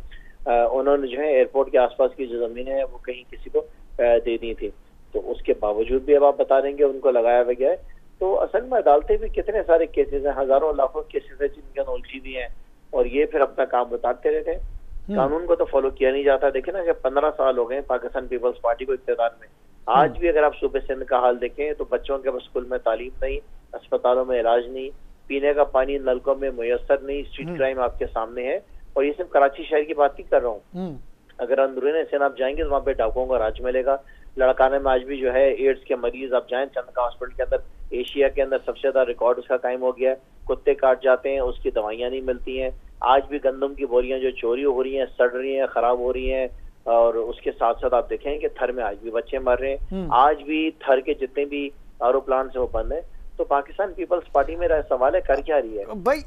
उन्होंने जो है एयरपोर्ट के आसपास की जो जमीन है वो कहीं किसी को दे दी थी, तो उसके बावजूद भी अब आप बता देंगे उनको लगाया गया है। तो असल में अदालतें भी कितने सारे केसेस हैं, हजारों लाखों केसेस है जिनके उलझी हुई हैं, और ये फिर अपना काम बताते रहते हैं। कानून को तो फॉलो किया नहीं जाता। देखिए ना कि 15 साल हो गए पाकिस्तान पीपल्स पार्टी को इख्तियार में, आज भी अगर आप सूबे सिंध का हाल देखें तो बच्चों के स्कूल में तालीम नहीं, अस्पतालों में इलाज नहीं, पीने का पानी नलकों में मुयस्सर नहीं, स्ट्रीट क्राइम आपके सामने है। और ये सिर्फ कराची शहर की बात नहीं कर रहा हूँ, अगर अंदरूनी सिंध आप जाएंगे तो वहाँ पे डाकुओं का राज मिलेगा। लड़काने में आज भी जो है एड्स के मरीज आप जाएं चंदका हॉस्पिटल के अंदर, एशिया के अंदर सबसे ज्यादा रिकॉर्ड उसका कायम हो गया है। कुत्ते काट जाते हैं, उसकी दवाइयाँ नहीं मिलती हैं। आज भी गंदम की बोरियां जो चोरी हो रही हैं, सड़ रही हैं, खराब हो रही हैं। और उसके साथ साथ आप देखें कि थर में आज भी बच्चे मर रहे हैं, आज भी थर के जितने भी आरओ प्लांट्स है वो बंद है। तो पाकिस्तान पीपल्स पार्टी में सवाल है कर क्या रही है भाई?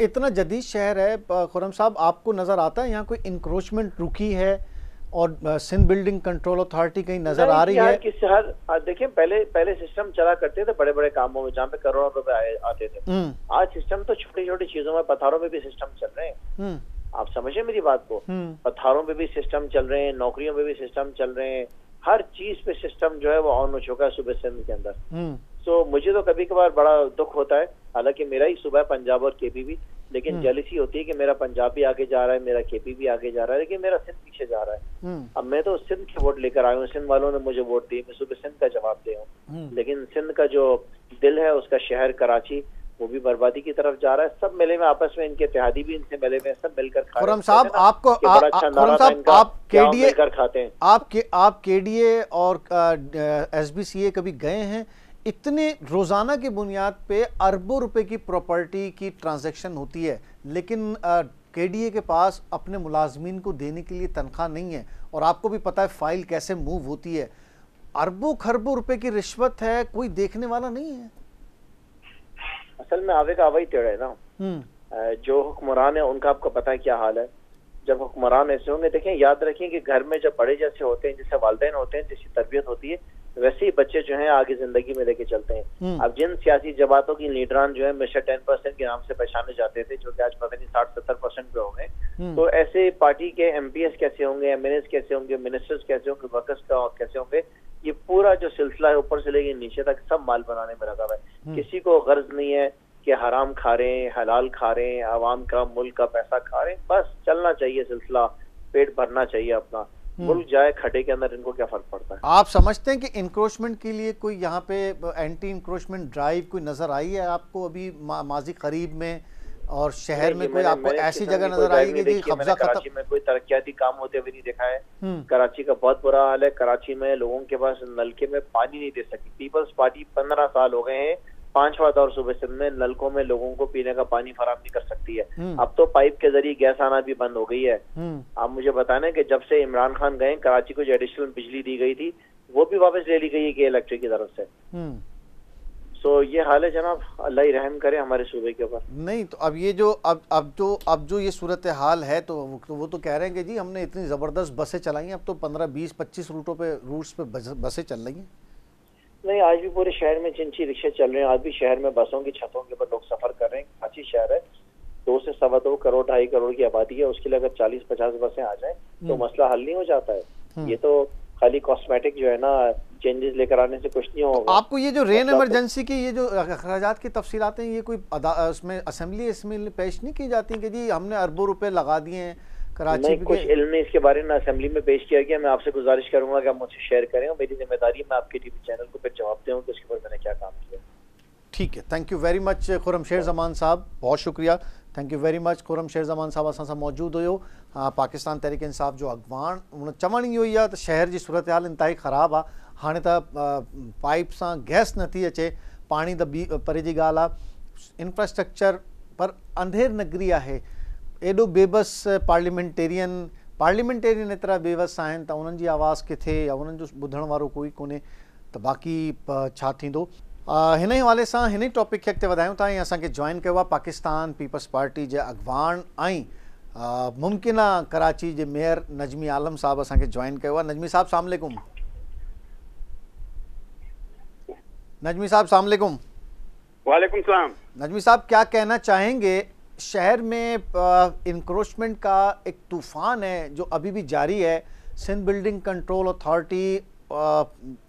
इतना जदीद शहर है खुर्रम साहब, आपको नजर आता है यहाँ कोई इंक्रोचमेंट रुकी है और सिंध बिल्डिंग कंट्रोल अथॉरिटी कहीं नजर आ रही है? किस शहर देखिए, पहले सिस्टम चला करते थे बड़े बड़े कामों में जहाँ पे करोड़ों रुपए आते थे। आज सिस्टम तो छोटी छोटी चीजों में, पत्थरों में भी सिस्टम चल रहे हैं। आप समझे मेरी बात को? पत्थरों पे भी सिस्टम चल रहे हैं, नौकरियों पे भी सिस्टम चल रहे हैं, हर चीज पे सिस्टम जो है वो ऑन हो चुका है सूबे सिंध के अंदर। तो मुझे तो कभी कभार बड़ा दुख होता है, हालांकि मेरा ही सूबा है पंजाब और केपी भी, लेकिन जेलसी होती है कि मेरा पंजाब भी आगे जा रहा है, मेरा केपी भी आगे जा रहा है, लेकिन मेरा सिंध पीछे जा रहा है। अब मैं तो सिंध के वोट लेकर आया हूँ, सिंध वालों ने मुझे वोट दी, मैं सूबे सिंध का जवाब दे हूँ, लेकिन सिंध का जो दिल है उसका शहर कराची वो भी बर्बादी की तरफ जा रहा है। सब मिले में आपस में, इनके इत्तेहादी भी इनसे मिले में, सब मिलकर खा रहे हैं। साहब आपको आप केडीए और एसबीसीए कभी गए हैं? इतने रोजाना की बुनियाद पे अरबों रुपए की प्रॉपर्टी की ट्रांजैक्शन होती है, लेकिन केडीए के पास अपने मुलाजमीन को देने के लिए तनख्वाह नहीं है, और आपको भी पता है फाइल कैसे मूव होती है। अरबों खरबों रुपए की रिश्वत है, कोई देखने वाला नहीं है। असल में आवे का आवा ही टेढ़ा है ना। जो हुक्मरान है उनका आपको पता है क्या हाल है। जब हुक्मरान ऐसे होंगे, देखें याद रखें कि घर में जब बड़े जैसे होते हैं, जैसे वालिदैन होते हैं, जैसी तरबियत होती है, वैसे ही बच्चे जो हैं आगे जिंदगी में लेके चलते हैं। अब जिन सियासी जमातों की लीडरान जो है मिस्टर 10% के नाम से पहचाने जाते थे, जो कि आज पता नहीं 60-70% पे हो गए, तो ऐसे पार्टी के एमपीएस कैसे होंगे, एमएनएस कैसे होंगे, मिनिस्टर्स कैसे होंगे, वर्कर्स कैसे होंगे, ये पूरा जो सिलसिला है ऊपर से लेके नीचे तक सब माल बनाने में लगा हुआ है। किसी को गर्ज नहीं है कि हराम खा रहे हैं, हलाल खा रहे हैं, आवाम का मुल्क का पैसा खा रहे हैं। बस चलना चाहिए सिलसिला, पेट भरना चाहिए अपना, मुल्क जाए खड्डे के अंदर, इनको क्या फर्क पड़ता है? आप समझते हैं कि इंक्रोचमेंट के लिए कोई यहाँ पे एंटी इंक्रोचमेंट ड्राइव कोई नजर आई है आपको अभी माजी करीब में, और शहर में कोई आपको ऐसी जगह नजर आई कि कब्जा खत्म? कराची में कोई तरक्याती काम होते हुए नहीं देखा है। कराची का बहुत बुरा हाल है। कराची में लोगों के पास नलके में पानी नहीं दे सकती। पीपल्स पार्टी 15 साल हो गए हैं, 5वां दौर सूबे सिंध में नलकों में लोगों को पीने का पानी फराहम नहीं कर सकती है। अब तो पाइप के जरिए गैस आना भी बंद हो गई है। आप मुझे बताना कि जब से इमरान खान गए, कराची को जो एडिशनल बिजली दी गई थी वो भी वापस ले ली गई है कि इलेक्ट्रिक की तरफ से। सो ये हाल है जनाब, अल्लाह ही रहम करे हमारे सूबे के ऊपर। नहीं तो अब ये जो अब जो ये सूरत हाल है, तो वो तो कह रहे हैं कि जी हमने इतनी ज़बरदस्त बसें चलाई हैं, अब तो 15, 20, 25 रूट्स पे बसें चल रही हैं। नहीं, आज भी पूरे शहर में चिंची रिक्शे चल रहे हैं। आज भी शहर में बसों की छतों के ऊपर लोग सफर कर रहे हैं। कराची शहर है, 2 से 2.25 करोड़ 2.5 करोड़ की आबादी है, उसके लिए अगर 40-50 बसें आ जाए तो मसला हल नहीं हो जाता है। ये तो खाली कॉस्मेटिक जो है ना, चेंजेस लेकर आने से कुछ नहीं होगा। आपको ये जो रेन इमरजेंसी की ये जो अखराजात की तफसीलात हैं, ये कोई उसमें असेंबली इसमें पेश नहीं की जाती कि जी हमने अरबों रुपए लगा दिए हैं कराची में? कुछ इल्म नहीं इसके बारे में असेंबली में पेश किया गया। मैं आपसे गुजारिश करूंगा कि आप मुझसे शेयर करें, और मेरी जिम्मेदारी मैं आपके टीवी चैनल को फिर जवाब दूं कि उसके ऊपर मैंने क्या काम किया। ठीक है, थैंक यू वेरी मच खुर्रमशेर ज़मान साहब, बहुत शुक्रिया, थैंक यू वेरी मच। खुर्रमशेर ज़मान साहब असां सां मौजूद हुयो। पाकिस्तान तहरीक इंसाफ जो अगवान उन चवण इहो ई आहे त शहर जी सूरत हाल इंतहाई ख़राबु आहे। हाणे त पाइप सां गैस नथी अचे, पाणी त ॿी परे जी ॻाल्हि आहे, इंफ्रास्ट्रक्चर पर अंधेर नगरी आहे। एॾो बेबस पार्लियामेंटेरियन पार्लियामेंटेरियन एतिरा बेवस आहिनि त उन्हनि जी आवाज़ किथे या उन्हनि जो ॿुधण वारो कोई कोन्हे त बाक़ी छा थींदो। हिन ई हवाले सां हिन ई टॉपिक खे अॻिते वधायूं था। ऐं असांखे जॉइन कयो आहे पाकिस्तान पीपल्स पार्टी जे अॻवान ऐं मुमकिन कराची जे मेयर नजमी आलम साहब असांखे जॉइन कयो आहे। नजमी साहब अस्सलाम वालेकुम। नजमी साहब अस्सलाम वालेकुम। वालेकुम सलाम। नजमी साहब क्या कहना चाहेंगे, शहर में इंक्रोचमेंट का एक तूफान है जो अभी भी जारी है, सिंध बिल्डिंग कंट्रोल अथॉरिटी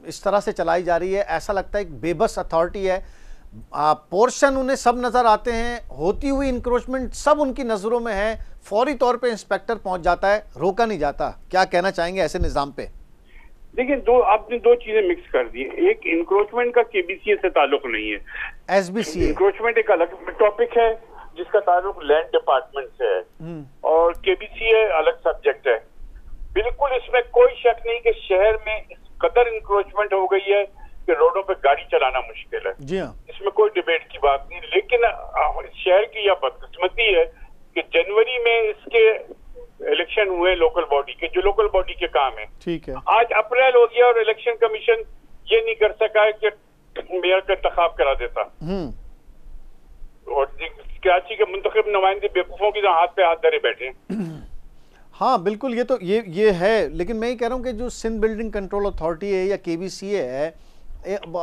इस तरह से चलाई जा रही है, ऐसा लगता है एक बेबस अथॉरिटी है। पोर्शन उन्हें सब नज़र आते हैं, होती हुई इंक्रोचमेंट सब उनकी नज़रों में है, फौरी तौर पे इंस्पेक्टर पहुंच जाता है, रोका नहीं जाता। क्या कहना चाहेंगे ऐसे निज़ाम पे? देखिए, आपने दो चीजें मिक्स कर दी। एक इंक्रोचमेंट का केबीसीए से ताल्लुक नहीं है, एसबीसीए। इंक्रोचमेंट एक अलग टॉपिक है जिसका ताल्लुक लैंड डिपार्टमेंट से है और केबीसीए अलग सब्जेक्ट है। बिल्कुल इसमें कोई शक नहीं कि शहर में इस कदर इंक्रोचमेंट हो गई है कि रोडों पे गाड़ी चलाना मुश्किल है। जी हाँ, इसमें कोई डिबेट की बात नहीं। लेकिन शहर की यह बदकिस्मती है कि जनवरी में इसके इलेक्शन हुए लोकल बॉडी के, जो लोकल बॉडी के काम है। ठीक है। आज अप्रैल हो गया और इलेक्शन कमीशन ये नहीं कर सका है कि मेयर का इंतखाब करा देता। और कराची के मुंतखब नुमाइंदे बेवकूफों की हाथ पे हाथ धरे बैठे। हाँ बिल्कुल, ये तो ये है। लेकिन मैं ये कह रहा हूँ कि जो सिंध बिल्डिंग कंट्रोल अथॉरिटी है या केबीसीए है,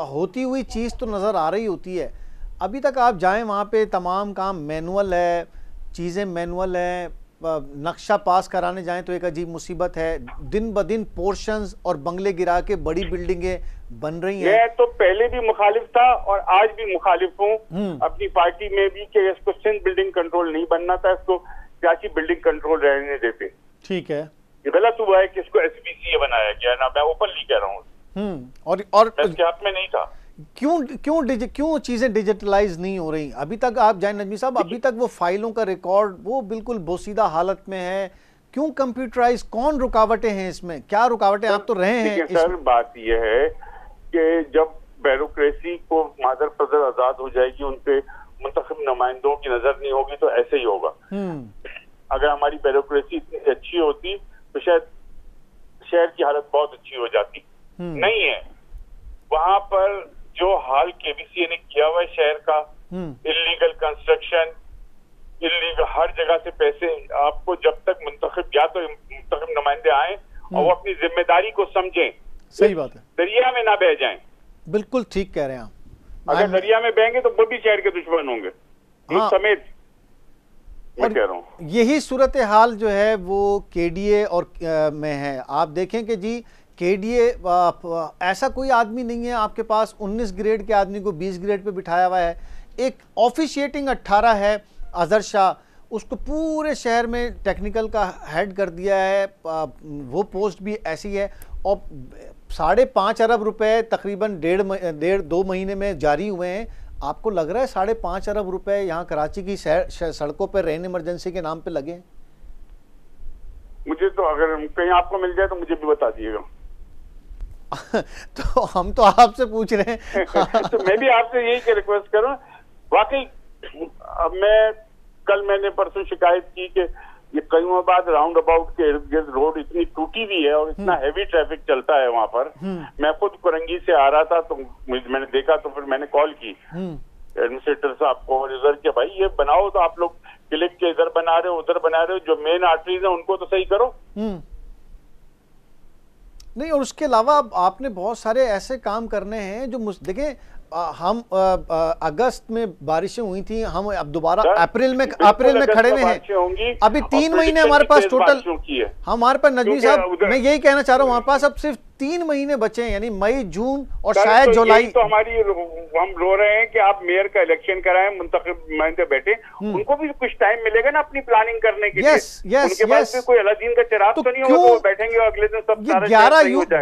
होती हुई चीज़ तो नज़र आ रही होती है। अभी तक आप जाएं वहाँ पे तमाम काम मैनुअल है, चीज़ें मैनुअल हैं, नक्शा पास कराने जाएं तो एक अजीब मुसीबत है। दिन ब दिन पोर्शंस और बंगले गिरा के बड़ी बिल्डिंगें बन रही हैं। मैं तो पहले भी मुखालिफ था और आज भी मुखालिफ हूँ अपनी पार्टी में भी कि इसको सिंध बिल्डिंग कंट्रोल नहीं बनना था, इसको कराची बिल्डिंग कंट्रोल रहने देते। ठीक है, ये गलत हुआ है कि इसको एसबीसीए बनाया गया ना, मैं ओपनली कह रहा हूँ। और इसके हाथ में नहीं था। क्यों चीजें डिजिटलाइज नहीं हो रही? अभी तक आप जाए नजमी साहब, अभी तक वो फाइलों का रिकॉर्ड वो बिल्कुल बोसीदा हालत में है। क्यों कंप्यूटराइज? कौन रुकावटें हैं इसमें? क्या रुकावटें आप तो रहे हैं? सर बात यह है कि जब ब्यूरोक्रेसी को मादर पदर आजाद हो जाएगी, उनपे मुंतखब नुमाइंदों की नजर नहीं होगी तो ऐसे ही होगा। अगर हमारी ब्यूरोक्रेसी इतनी अच्छी होती तो शायद शहर की हालत बहुत अच्छी हो जाती। नहीं है। वहां पर जो हाल केबीसीए ने किया हुआ है शहर का, इल्लीगल कंस्ट्रक्शन, इल्लीगल हर जगह से पैसे, आपको जब तक मुंतखब या तो मुंतखब नुमाइंदे आए और वो अपनी जिम्मेदारी को समझें। सही बात है। दरिया में ना बह जाएं। बिल्कुल ठीक कह रहे हैं आप। अगर दरिया में बहेंगे तो वो भी शहर के दुश्मन होंगे। हाँ। समेत मैं कह रहा हूँ यही सूरत हाल जो है वो केडीए और में है। आप देखें कि जी केडीए ऐसा कोई आदमी नहीं है आपके पास 19 ग्रेड के आदमी को 20 ग्रेड पे बिठाया हुआ है। एक ऑफिशिएटिंग 18 है अजहर शाह, उसको पूरे शहर में टेक्निकल का हेड कर दिया है। वो पोस्ट भी ऐसी है और 5.5 अरब रुपए तकरीबन 1.5-2 महीने में जारी हुए हैं। आपको लग रहा है 5.5 अरब रुपए यहाँ कराची की सड़कों पर रेन इमरजेंसी के नाम पे लगे हैं? मुझे तो अगर कहीं आपको मिल जाए तो मुझे भी बता दिएगा। तो हम तो आपसे पूछ रहे हैं। तो मैं भी आपसे यही रिक्वेस्ट करूं। वाकई मैंने परसों शिकायत की कि ये कईयों बाद राउंड अबाउट के इर्द गिर्द रोड इतनी टूटी हुई है और इतना हैवी ट्रैफिक चलता है वहां पर। मैं खुद कुरंगी से आ रहा था तो मैंने देखा, तो फिर मैंने कॉल की एडमिनिस्ट्रेटर साहब को और इधर के, भाई ये बनाओ तो आप लोग क्लिक के इधर बना रहे हो उधर बना रहे हो, जो मेन आर्टरीज है उनको तो सही करो। नहीं, और उसके अलावा आपने बहुत सारे ऐसे काम करने हैं जो देखें, हम अगस्त में बारिशें हुई थी, हम अब दोबारा अप्रैल में खड़े हुए हैं। अभी 3 महीने हमारे पास टोटल, हमारे पास नजमी साहब मैं यही कहना चाह रहा हूँ, हमारे पास अब सिर्फ 3 महीने बचे हैं, यानी मई, जून और शायद जुलाई। तो हमारी हम रो रहे हैं कि आप मेयर का इलेक्शन कराएं, मुंतखब नुमाइंदे बैठे, उनको भी कुछ टाइम मिलेगा ना अपनी प्लानिंग करने के लिए। उनके पास भी कोई अलादीन का चिराग तो नहीं होगा, तो बैठेंगे और अगले दिन सब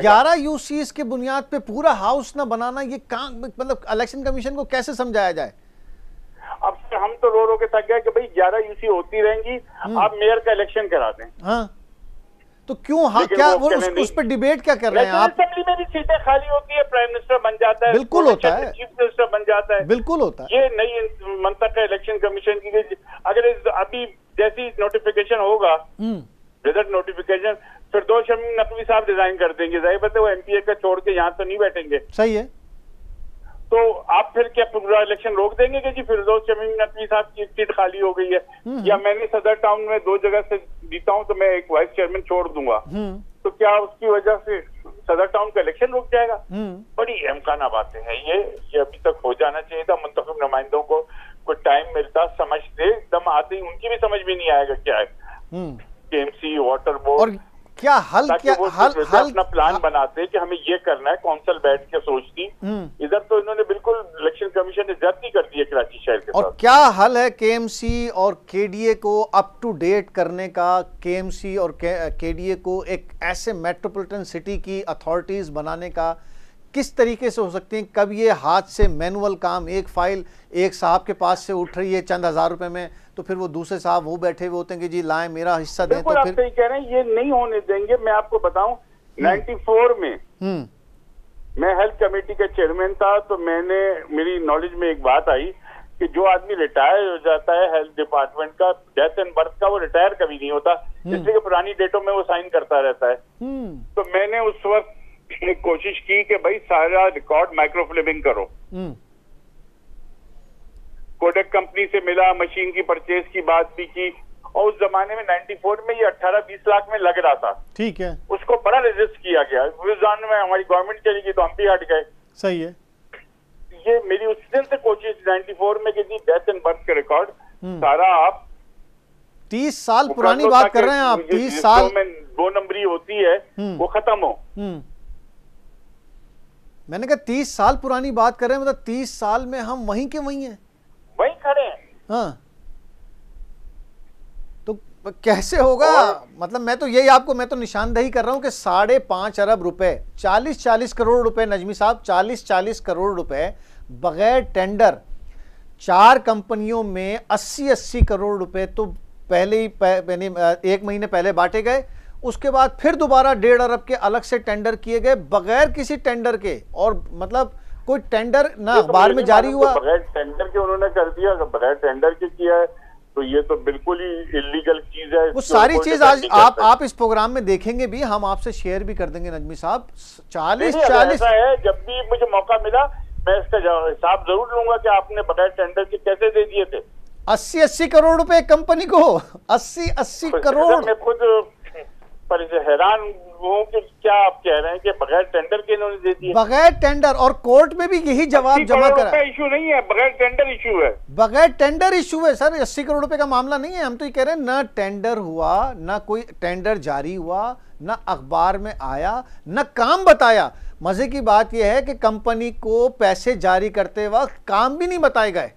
11 यूसीस के बुनियाद पे पूरा हाउस ना बनाना, ये काम मतलब इलेक्शन कमीशन को कैसे समझाया जाए? अब हम तो रो के थक गए कि भाई 11 यूसी होती रहेंगी, आप मेयर का इलेक्शन करा दें। हाँ, तो क्यों? हाँ, क्या वो उस पर डिबेट क्या कर रहे हैं आप? असेंबली में भी सीटें खाली होती है, प्राइम मिनिस्टर बन जाता है, बिल्कुल होता है, चीफ मिनिस्टर बन जाता है, बिल्कुल होता है। ये नई मंतखब इलेक्शन कमीशन की, अगर अभी जैसी नोटिफिकेशन होगा गजट नोटिफिकेशन, फिरदौस शमीम नकवी साहब रिजाइन कर देंगे, जाहिर बात है वो एमपीए का छोड़ के यहाँ तो नहीं बैठेंगे। सही है। तो आप फिर क्या पूरा इलेक्शन रोक देंगे कि जी फिरदौस शमीम नकवी साहब की सीट खाली हो गई है, या मैंने सदर टाउन में 2 जगह से जीता हूं तो मैं एक वाइस चेयरमैन छोड़ दूंगा, तो क्या उसकी वजह से सदर टाउन का इलेक्शन रुक जाएगा? बड़ी अहमकाना बातें हैं ये अभी तक हो जाना चाहिए था। मुंतखब नुमाइंदों को कोई टाइम मिलता, समझते, दम आते ही उनकी भी समझ में नहीं आएगा क्या है केएमसी, वाटर बोर्ड, क्या हल, क्या हल अपना प्लान बनाते कि हमें ये करना है, कौंसिल बैठ के सोचती। इधर तो इन्होंने बिल्कुल इलेक्शन कमीशन ने ज्यादती कर दी है कराची शहर के साथ। और क्या हल है केएमसी और केडीए को अप टू डेट करने का, केएमसी और केडीए को एक ऐसे मेट्रोपॉलिटन सिटी की अथॉरिटीज बनाने का किस तरीके से हो सकती हैं? कब ये हाथ से मैनुअल काम, एक फाइल एक साहब के पास से उठ रही है चंद हजार रुपए में, तो फिर वो दूसरे साहब वो बैठे हुए होते हैं कि जी लाएं मेरा हिस्सा दें, तो फिर आप सही कह रहे हैं, ये नहीं होने देंगे। मैं आपको बताऊं 94 में मैं हेल्थ कमेटी का चेयरमैन था, तो मेरी नॉलेज में एक बात आई कि जो आदमी रिटायर हो जाता है हेल्थ डिपार्टमेंट का, डेथ एंड बर्थ का, वो रिटायर कभी नहीं होता, इसलिए पुरानी डेटों में वो साइन करता रहता है। तो मैंने उस वक्त एक कोशिश की कि भाई सारा रिकॉर्ड माइक्रोफिल्मिंग करो। कोडेक कंपनी से मिला, मशीन की परचेज की बात भी की, और उस जमाने में 94 में ये 18-20 लाख में लग रहा था। ठीक है। उसको बड़ा रजिस्ट किया गया, उस जमाने में हमारी गवर्नमेंट चली गई तो हम भी हट गए। सही है। ये मेरी उस दिन से कोशिश 94 में कि डेथ एंड बर्थ का रिकॉर्ड सारा आप 30 साल पुरानी बात कर रहे हैं आप, 30 साल में 2 नंबरी होती है वो खत्म हो। मैंने कहा 30 साल पुरानी बात कर रहे हैं, मतलब 30 साल में हम वहीं के वहीं हैं, वहीं खड़े हैं। हाँ, तो कैसे होगा? मतलब मैं तो निशानदेही कर रहा हूं कि 5.5 अरब रुपए, 40-40 करोड़ रुपए, नजमी साहब 40-40 करोड़ रुपए बगैर टेंडर 4 कंपनियों में 80-80 करोड़ रुपए तो पहले ही 1 महीने पहले बांटे गए, उसके बाद फिर दोबारा 1.5 अरब के अलग से टेंडर किए गए बगैर किसी टेंडर के, और मतलब कोई टेंडर ना अखबार में जारी हुआ, बगैर टेंडर के उन्होंने कर दिया। बगैर टेंडर के किया है तो ये तो बिल्कुल ही इलीगल चीज है। वो सारी चीज आज आप इस प्रोग्राम में देखेंगे भी, हम आपसे शेयर भी कर देंगे नजमी साहब। 40-40 है, जब भी मुझे मौका मिला मैं इसका हिसाब जरूर लूंगा कि आपने बगैर टेंडर के कैसे दे दिए थे। 80-80 करोड़ रुपए कंपनी को, 80-80 करोड़। मैं खुद पर हैरान हूँ कि क्या आप कह रहे हैं कि बगैर टेंडर के इन्होंने दे दिए। बगैर टेंडर, और कोर्ट में भी यही जवाब जमा करा। इशू नहीं है, बगैर टेंडर इशू है। बगैर टेंडर इशू है सर, 80 करोड़ रुपए का मामला नहीं है। हम तो ये कह रहे हैं ना टेंडर हुआ, ना कोई टेंडर जारी हुआ, ना अखबार में आया, ना काम बताया। मजे की बात यह है कि कंपनी को पैसे जारी करते वक्त काम भी नहीं बताए गए।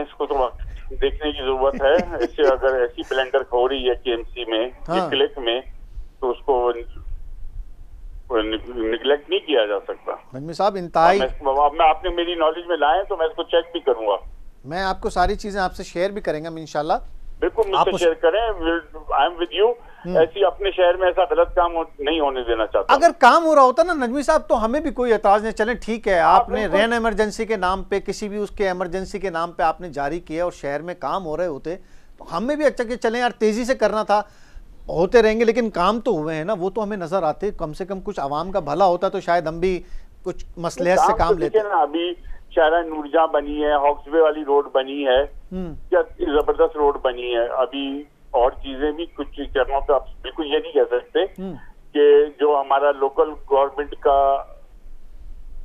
इसको तो देखने की जरूरत है। ऐसे अगर ऐसी ब्लेंडर हो रही है केएमसी में, क्लिक में, तो उसको निगलेक्ट नहीं किया जा सकता। नजमी साहब इंतहाई, मैं आपने मेरी नॉलेज में लाए तो मैं इसको चेक भी करूंगा। मैं आपको सारी चीजें आपसे शेयर भी करेंगे हम इंशाल्लाह। बिल्कुल मुझसे शेयर करें, आई एम विद यू। ऐसी अपने शहर में ऐसा गलत काम नहीं होने देना चाहता। अगर काम हो रहा होता ना नजमी साहब तो हमें भी कोई एतराज नहीं। चलें ठीक है, आपने रेन इमरजेंसी के नाम पे, किसी भी उसके इमरजेंसी के नाम पे आपने जारी किया और शहर में काम हो रहे होते तो हमें भी अच्छा कि चलें यार तेजी से करना था, होते रहेंगे, लेकिन काम तो हुए हैं ना, वो तो हमें नजर आते। कम से कम कुछ आवाम का भला होता तो शायद हम भी कुछ मसलहत से काम लेते ना। अभी शाहरा नूरजहां बनी है, हॉक्सवे वाली रोड बनी है, क्या जबरदस्त रोड बनी है। अभी और चीजें भी कुछ चरणों पे आप बिल्कुल ये नहीं कह सकते कि जो हमारा लोकल गवर्नमेंट का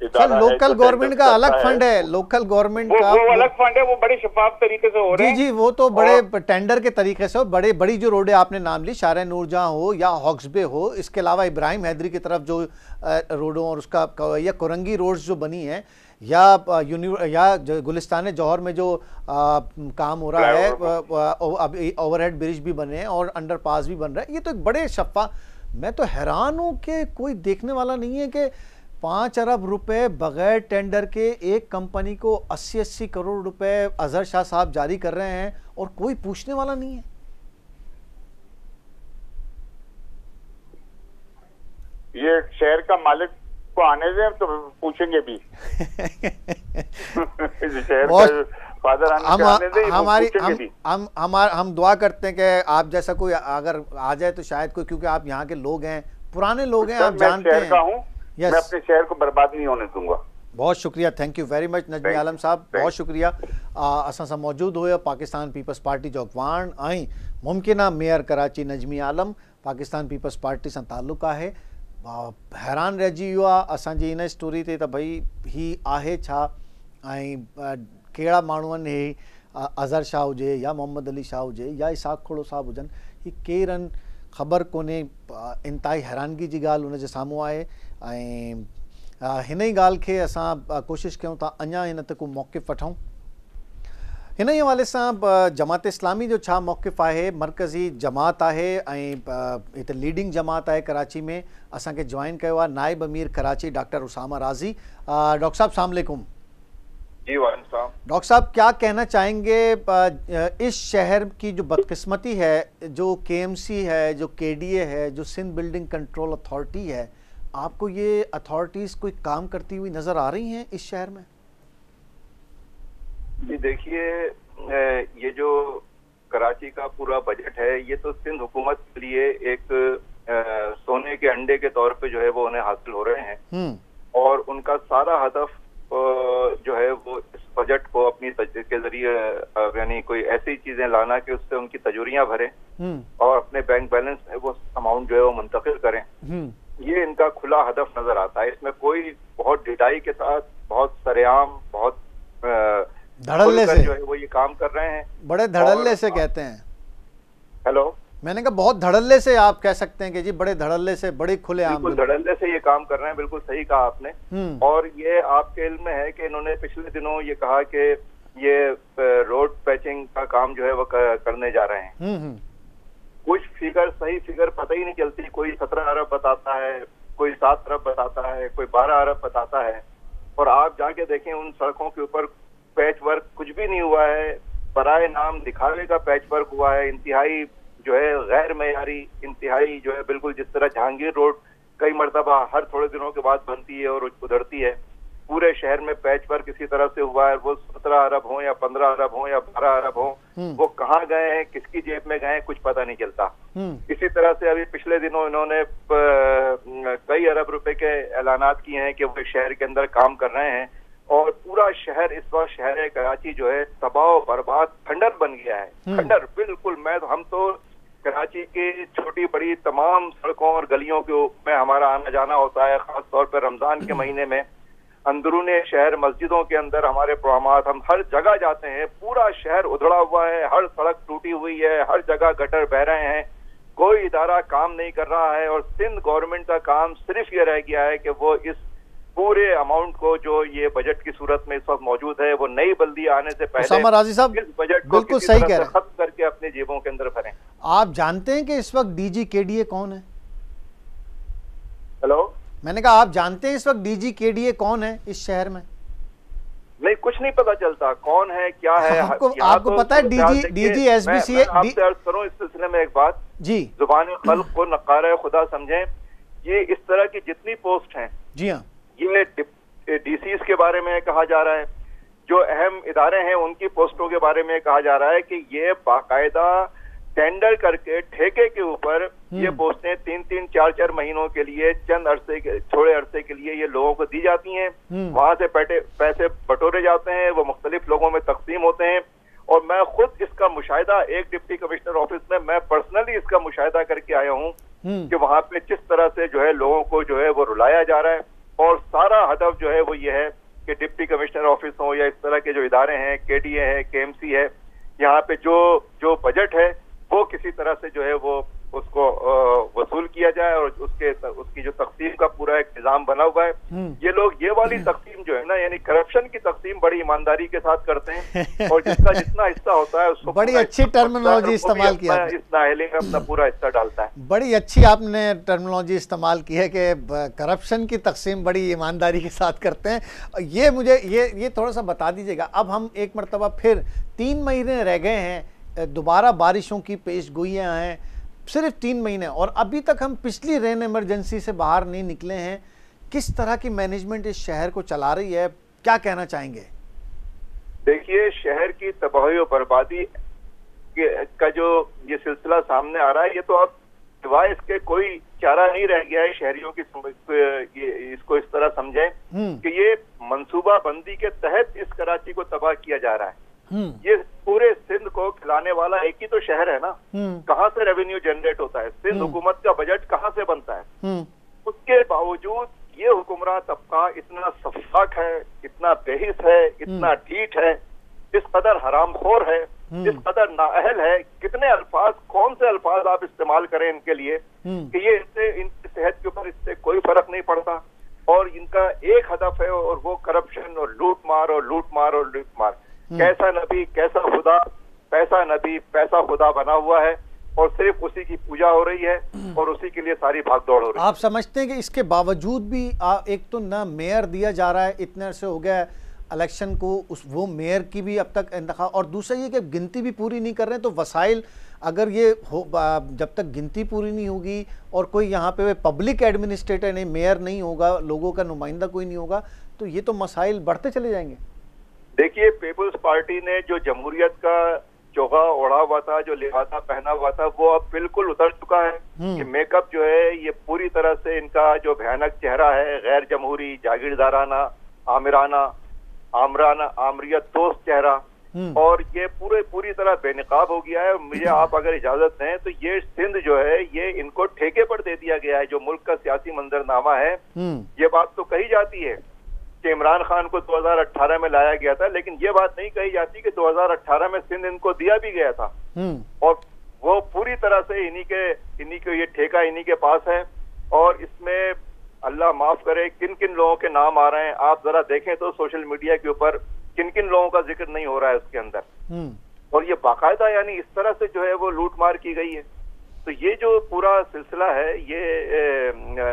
सर, लोकल गवर्नमेंट का अलग फंड है, लोकल गवर्नमेंट का वो अलग फंड है, वो बड़े शफाफ तरीके से हो रहे हैं। जी, वो तो बड़े टेंडर के तरीके से, बड़ी जो रोडें आपने नाम ली, शाहरा नूरजहां हो या हॉक्सबे हो, इसके अलावा इब्राहिम हैदरी की तरफ जो रोडों और उसका या कोरंगी रोड्स जो बनी है, या गुलिस्तान जौहर में जो काम हो रहा है, अभी ओवरहेड ब्रिज भी बने हैं और अंडरपास भी बन रहा है, ये तो एक बड़े शफा। मैं तो हैरान हूं कि कोई देखने वाला नहीं है कि 5 अरब रुपए बगैर टेंडर के एक कंपनी को 80-80 करोड़ रुपए अजहर शाह साहब जारी कर रहे हैं और कोई पूछने वाला नहीं है। ये शहर का मालिक को आने दें तो पूछेंगे भी। शहर का फादर हम दुआ करते हैं कि आप जैसा कोई अगर आ जाए तो शायद कोई, क्योंकि आप यहाँ के लोग हैं, पुराने लोग हैं, आप जानते हैं। मैं अपने शहर को बर्बाद नहीं होने दूंगा। बहुत शुक्रिया, thank you very much Najmi Alam साहब, बहुत शुक्रिया। असां सां मौजूद हुए पाकिस्तान पीपल्स पार्टी जो अॻवान ऐं मुमकिन मेयर कराची नजमी आलम, पाकिस्तान पीपल्स पार्टी सां ताल्लुक़ आहे। हैरान रहिजी वियो आहे असांजी इन स्टोरी ते त भई ही आहे छा ऐं कहिड़ा माण्हू आहिनि, हे अज़हर शाह हुजे या मोहम्मद अली शाह हुजे या इसाक खोड़ो साहब हुजनि, ही केरु आहिनि ख़बर कोन्हे। इंतिहाई हैरानगी जी ॻाल्हि उनजे साम्हूं आहे ऐं हिन ई ॻाल्हि खे असां कोशिशि कयूं था अञा हिन ते को मौक़िफ़ वठूं। हिन ई हवाले सां जमात इस्लामी जो छा मौक़िफ़ आहे? मरकज़ी जमात आहे ऐं हिते लीडिंग जमात आहे कराची में। असांखे जॉइन कयो आहे नाइब अमीर कराची डॉक्टर उसामा राज़ी। डॉक्टर साहब अस्सलाम वालेकुम। जी वालेकुम सलाम। डॉक्टर साहब क्या कहना चाहेंगे इस शहर की जो बदकिस्मती है, जो KMC है, जो KDA है, जो सिंध बिल्डिंग कंट्रोल अथॉरिटी है, आपको ये अथॉरिटीज़ कोई काम करती हुई नज़र आ रही हैं इस शहर में? जी देखिए, ये जो कराची का पूरा बजट है ये तो सिंध हुकूमत के लिए एक सोने के अंडे के तौर पे जो है वो उन्हें हासिल हो रहे हैं और उनका सारा हदफ जो है वो इस बजट को अपनी के जरिए यानी कोई ऐसी चीजें लाना कि उससे उनकी तजूरियां भरें और अपने बैंक बैलेंस में वो अमाउंट जो है वो मुंतकिल करें। ये इनका खुला हदफ नजर आता है। इसमें कोई बहुत डिटाई के साथ, बहुत सरेआम, बहुत धड़ल्ले से जो है वो ये काम कर रहे हैं। बड़े धड़ल्ले से कहते हैं। हेलो, मैंने कहा बहुत धड़ल्ले से आप कह सकते हैं कि जी बड़े धड़ल्ले से, बड़े खुले आम, बिल्कुल धड़ल्ले से ये काम कर रहे हैं। बिल्कुल सही कहा आपने। और ये आपके इल्म में है कि इन्होंने पिछले दिनों ये कहा कि ये रोड पैचिंग का काम जो है वो करने जा रहे हैं। कुछ फिगर, सही फिगर पता ही नहीं चलती। कोई 17 अरब बताता है, कोई 7 अरब बताता है, कोई 12 अरब बताता है। और आप जाके देखें उन सड़कों के ऊपर पैच वर्क कुछ भी नहीं हुआ है, बराए नाम दिखावे का पैच वर्क हुआ है। इंतहाई जो है गैर मयारी, इंतहाई जो है बिल्कुल जिस तरह जहांगीर रोड कई मरतबा हर थोड़े दिनों के बाद बनती है और उधरती है, पूरे शहर में पैच वर्क इसी तरह से हुआ है। वो 17 अरब हो या 15 अरब हो या 12 अरब हो, वो कहाँ गए हैं, किसकी जेब में गए हैं, कुछ पता नहीं चलता। इसी तरह से अभी पिछले दिनों इन्होंने कई अरब रुपए के ऐलानात किए हैं कि वो शहर के अंदर काम कर रहे हैं और पूरा शहर इस वक्त शहर कराची जो है तबाह बर्बाद खंडर बन गया है। खंडर बिल्कुल। हम तो कराची की छोटी बड़ी तमाम सड़कों और गलियों के में हमारा आना जाना होता है, खास तौर पर रमजान के महीने में। अंदरूने शहर मस्जिदों के अंदर हमारे प्रोग्रामात, हम हर जगह जाते हैं, पूरा शहर उधड़ा हुआ है, हर सड़क टूटी हुई है, हर जगह गटर बह रहे हैं, कोई इदारा काम नहीं कर रहा है। और सिंध गवर्नमेंट का काम सिर्फ ये रह गया है कि वो इस पूरे अमाउंट को जो ये बजट की सूरत में इस वक्त मौजूद है वो नई बल्दी आने से पहले उसामा राज़ी साहब इस बजट को बिल्कुल सही कह रहे हैं, खत्म करके अपने जेबों के अंदर भरें। आप जानते हैं कि इस वक्त DG KDA कौन है? हेलो, मैंने कहा आप जानते हैं इस वक्त DG KDA कौन है इस शहर में? नहीं, कुछ नहीं पता चलता कौन है क्या है। आपको पता है DG SBC आपसे अर्ज करूं इस सिलसिले में एक बात जी, जुबान खल्क को नकारा खुदा समझें। ये इस तरह की जितनी पोस्ट हैं, जी हाँ, ये DCs के बारे में कहा जा रहा है, जो अहम इदारे हैं उनकी पोस्टों के बारे में कहा जा रहा है कि ये बाकायदा टेंडर करके ठेके के ऊपर ये पोस्टें 3-3, 4-4 महीनों के लिए चंद थोड़े अरसे के लिए ये लोगों को दी जाती हैं। वहां से पैसे बटोरे जाते हैं, वो मुख्तलिफ लोगों में तकसीम होते हैं। और मैं खुद इसका मुशाहिदा एक डिप्टी कमिश्नर ऑफिस में मैं पर्सनली इसका मुशाहिदा करके आया हूँ कि वहां पे किस तरह से जो है लोगों को जो है वो रुलाया जा रहा है। और सारा हदफ जो है वो ये है कि डिप्टी कमिश्नर ऑफिस हो या इस तरह के जो इदारे हैं, KDA है, KMC है, यहाँ पे जो बजट है वो किसी तरह से जो है वो उसको वसूल किया जाए और उसकी जो तकसीम का पूरा एक निजाम बना हुआ है। ये लोग ये वाली तकसीम जो है ना, यानी करप्शन की तकसीम बड़ी ईमानदारी के साथ करते हैं और जिसका जितना हिस्सा होता है उसको बड़ी अच्छी टर्मिनोलॉजी इस्तेमाल किया, इस नाहले में अपना पूरा हिस्सा डालता है। बड़ी अच्छी आपने टर्मिनोलॉजी इस्तेमाल की है कि करप्शन की तकसीम बड़ी ईमानदारी के साथ करते हैं। ये मुझे ये थोड़ा सा बता दीजिएगा। अब हम एक मरतबा फिर 3 महीने रह गए हैं, दोबारा बारिशों की पेशगोइयाँ हैं, सिर्फ 3 महीने और अभी तक हम पिछली रेन इमरजेंसी से बाहर नहीं निकले हैं। किस तरह की मैनेजमेंट इस शहर को चला रही है, क्या कहना चाहेंगे? देखिए, शहर की तबाही और बर्बादी का जो ये सिलसिला सामने आ रहा है, ये तो अब सिवाय इसके कोई चारा नहीं रह गया है शहरियों की इसको इस तरह समझें कि ये मंसूबा बंदी के तहत इस कराची को तबाह किया जा रहा है। ये पूरे सिंध को खिलाने वाला एक ही तो शहर है ना, कहाँ से रेवेन्यू जनरेट होता है? सिंध हुकूमत का बजट कहाँ से बनता है? उसके बावजूद ये हुक्मरान तबका इतना सफाक है, इतना बेहिस है, इतना ढीठ है, इस कदर हरामखोर है, इस कदर नाअहल है। कितने अल्फाज, कौन से अल्फाज आप इस्तेमाल करें इनके लिए कि ये इससे इनकी सेहत के ऊपर इससे कोई फर्क नहीं पड़ता, और इनका एक हदफ है और वो करप्शन और लूट मार और लूट मार और लूट मार। कैसा नबी कैसा खुदा, पैसा नबी पैसा खुदा बना हुआ है और सिर्फ उसी की पूजा हो रही है और उसी के लिए सारी भागदौड़ हो रही है। आप समझते हैं कि इसके बावजूद भी एक तो ना मेयर दिया जा रहा है, इतने अरसे हो गया इलेक्शन को, वो मेयर की भी अब तक इंतखाब, और दूसरा ये कि गिनती भी पूरी नहीं कर रहे हैं, तो वसाइल अगर ये हो, जब तक गिनती पूरी नहीं होगी और कोई यहाँ पे पब्लिक एडमिनिस्ट्रेटर नहीं, मेयर नहीं होगा, लोगों का नुमाइंदा कोई नहीं होगा, तो ये तो मसाइल बढ़ते चले जाएंगे। देखिए, पीपुल्स पार्टी ने जो जमहूरियत का चोगा ओढ़ा हुआ था, जो लिहाजा पहना हुआ था, वो अब बिल्कुल उतर चुका है। कि मेकअप जो है ये पूरी तरह से इनका जो भयानक चेहरा है, गैर जमहूरी, जागीरदाराना, आमरियत दोस्त चेहरा, और ये पूरी तरह बेनकाब हो गया है। मुझे आप अगर इजाजत दें तो ये सिंध जो है ये इनको ठेके पर दे दिया गया है, जो मुल्क का सियासी मंजरनामा है। ये बात तो कही जाती है कि इमरान खान को 2018 में लाया गया था, लेकिन ये बात नहीं कही जाती कि 2018 में सिंध इनको दिया भी गया था, और वो पूरी तरह से इन्हीं के ये ठेका इन्हीं के पास है। और इसमें अल्लाह माफ करे किन किन लोगों के नाम आ रहे हैं, आप जरा देखें तो सोशल मीडिया के ऊपर किन किन लोगों का जिक्र नहीं हो रहा है उसके अंदर, और ये बाकायदा यानी इस तरह से जो है वो लूट मार की गई है। तो ये जो पूरा सिलसिला है ये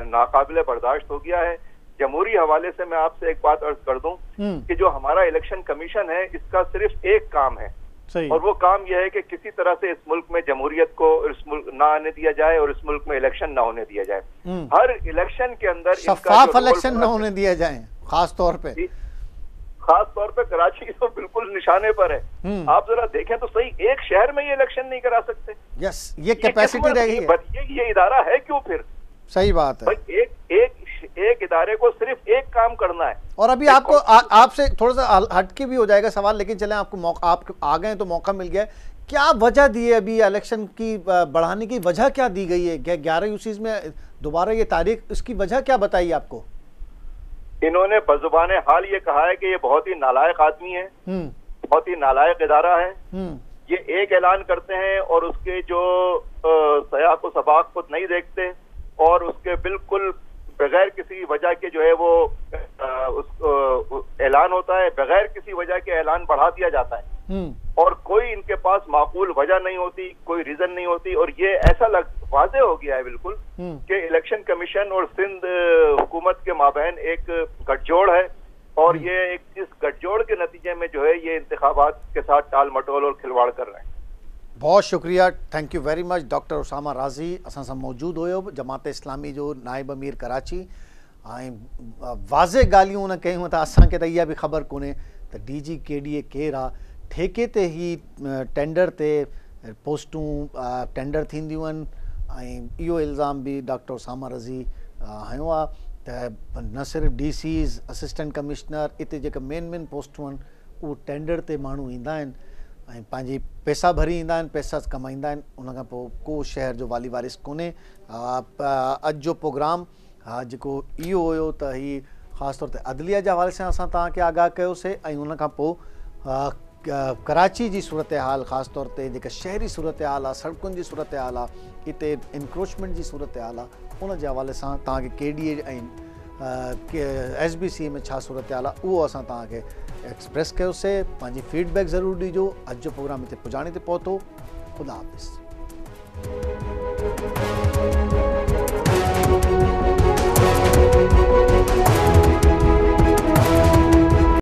नाकाबिले बर्दाश्त हो गया है। जमहूरी हवाले से मैं आपसे एक बात अर्ज कर दूं कि जो हमारा इलेक्शन कमीशन है इसका सिर्फ एक काम है, और वो काम यह है कि किसी तरह से इस मुल्क में जमहूरियत को इस मुल्क ना आने दिया जाए और इस मुल्क में इलेक्शन ना होने दिया जाए। हर इलेक्शन के अंदर शफाफ इलेक्शन ना होने दिया जाए, खास तौर पे कराची तो बिल्कुल निशाने पर है। आप जरा देखें तो सही, एक शहर में ये इलेक्शन नहीं करा सकते। यस, ये कैपेसिटी रहेगी, ये इदारा है क्यों फिर? सही बात है। एक इदारे को सिर्फ एक काम करना है। और अभी आपको आपसे थोड़ा सा हटके भी हो जाएगा सवाल, लेकिन चले आपको मौका, आप आ गए तो मौका मिल गया। क्या वजह दी है अभी इलेक्शन की बढ़ाने की वजह क्या दी गई है? 11 UCs में दोबारा ये तारीख, इसकी वजह क्या बताई आपको? इन्होंने बजुबान हाल ये कहा है कि ये बहुत ही नालायक आदमी है, बहुत ही नालायक इदारा है। ये एक ऐलान करते हैं और उसके जो सयाक व सबाक को नहीं देखते, और उसके बिल्कुल बगैर किसी वजह के जो है वो ऐलान होता है, बगैर किसी वजह के ऐलान बढ़ा दिया जाता है, और कोई इनके पास माकूल वजह नहीं होती, कोई रीजन नहीं होती। और ये ऐसा वाज़ेह हो गया है बिल्कुल कि इलेक्शन कमीशन और सिंध हुकूमत के माबैन एक गठजोड़ है, और ये इस गठजोड़ के नतीजे में जो है ये इंतखाबात के साथ टाल मटोल और खिलवाड़ कर रहे हैं। बहुत शुक्रिया, thank you very much. Doctor Usama Razi असां सां मौजूद हुयो, जमात इस्लामी जो नायब अमीर कराची। वाज़े ॻाल्हियूं उन कयूं त असांखे त इहा बि ख़बर कोन्हे त DG KDA केरु आहे। ठेके ते ही टेंडर ते पोस्टूं टेंडर थींदियूं आहिनि, ऐं इहो इल्ज़ाम बि डॉक्टर उसामा राज़ी हयो आहे त न सिर्फ़ु DCs, असिस्टेंट कमिश्नर, इते जेके मेन पोस्टूं आहिनि उहो टेंडर ते माण्हू ईंदा आहिनि ऐं पंहिंजी पैसा भरी ईंदा आहिनि, पैसा कमाईंदा आहिनि, उनखां पोइ को शहर जो वाली वारिस कोन्हे। अॼु जो प्रोग्राम जेको इहो हुयो त ही ख़ासि तौर ते अदलिया जे हवाले सां असां तव्हांखे आगाह कयोसीं, ऐं उनखां पोइ कराची जी सूरत हाल, ख़ासि तौर ते जेका शहरी सूरत हाल आहे, सड़कुनि जी सूरत हाल आहे, हिते इंक्रोचमेंट जी सूरत हाल आहे, उन जे हवाले सां तव्हांखे KDA ऐं SBC में छा सूरत हाल आहे उहो असां तव्हांखे एक्सप्रेस कयोसीं। पंहिंजी फीडबैक ज़रूरु ॾिजो। अॼु जो प्रोग्राम हिते पुॼाणे ते पहुतो। ख़ुदा हाफ़िज़।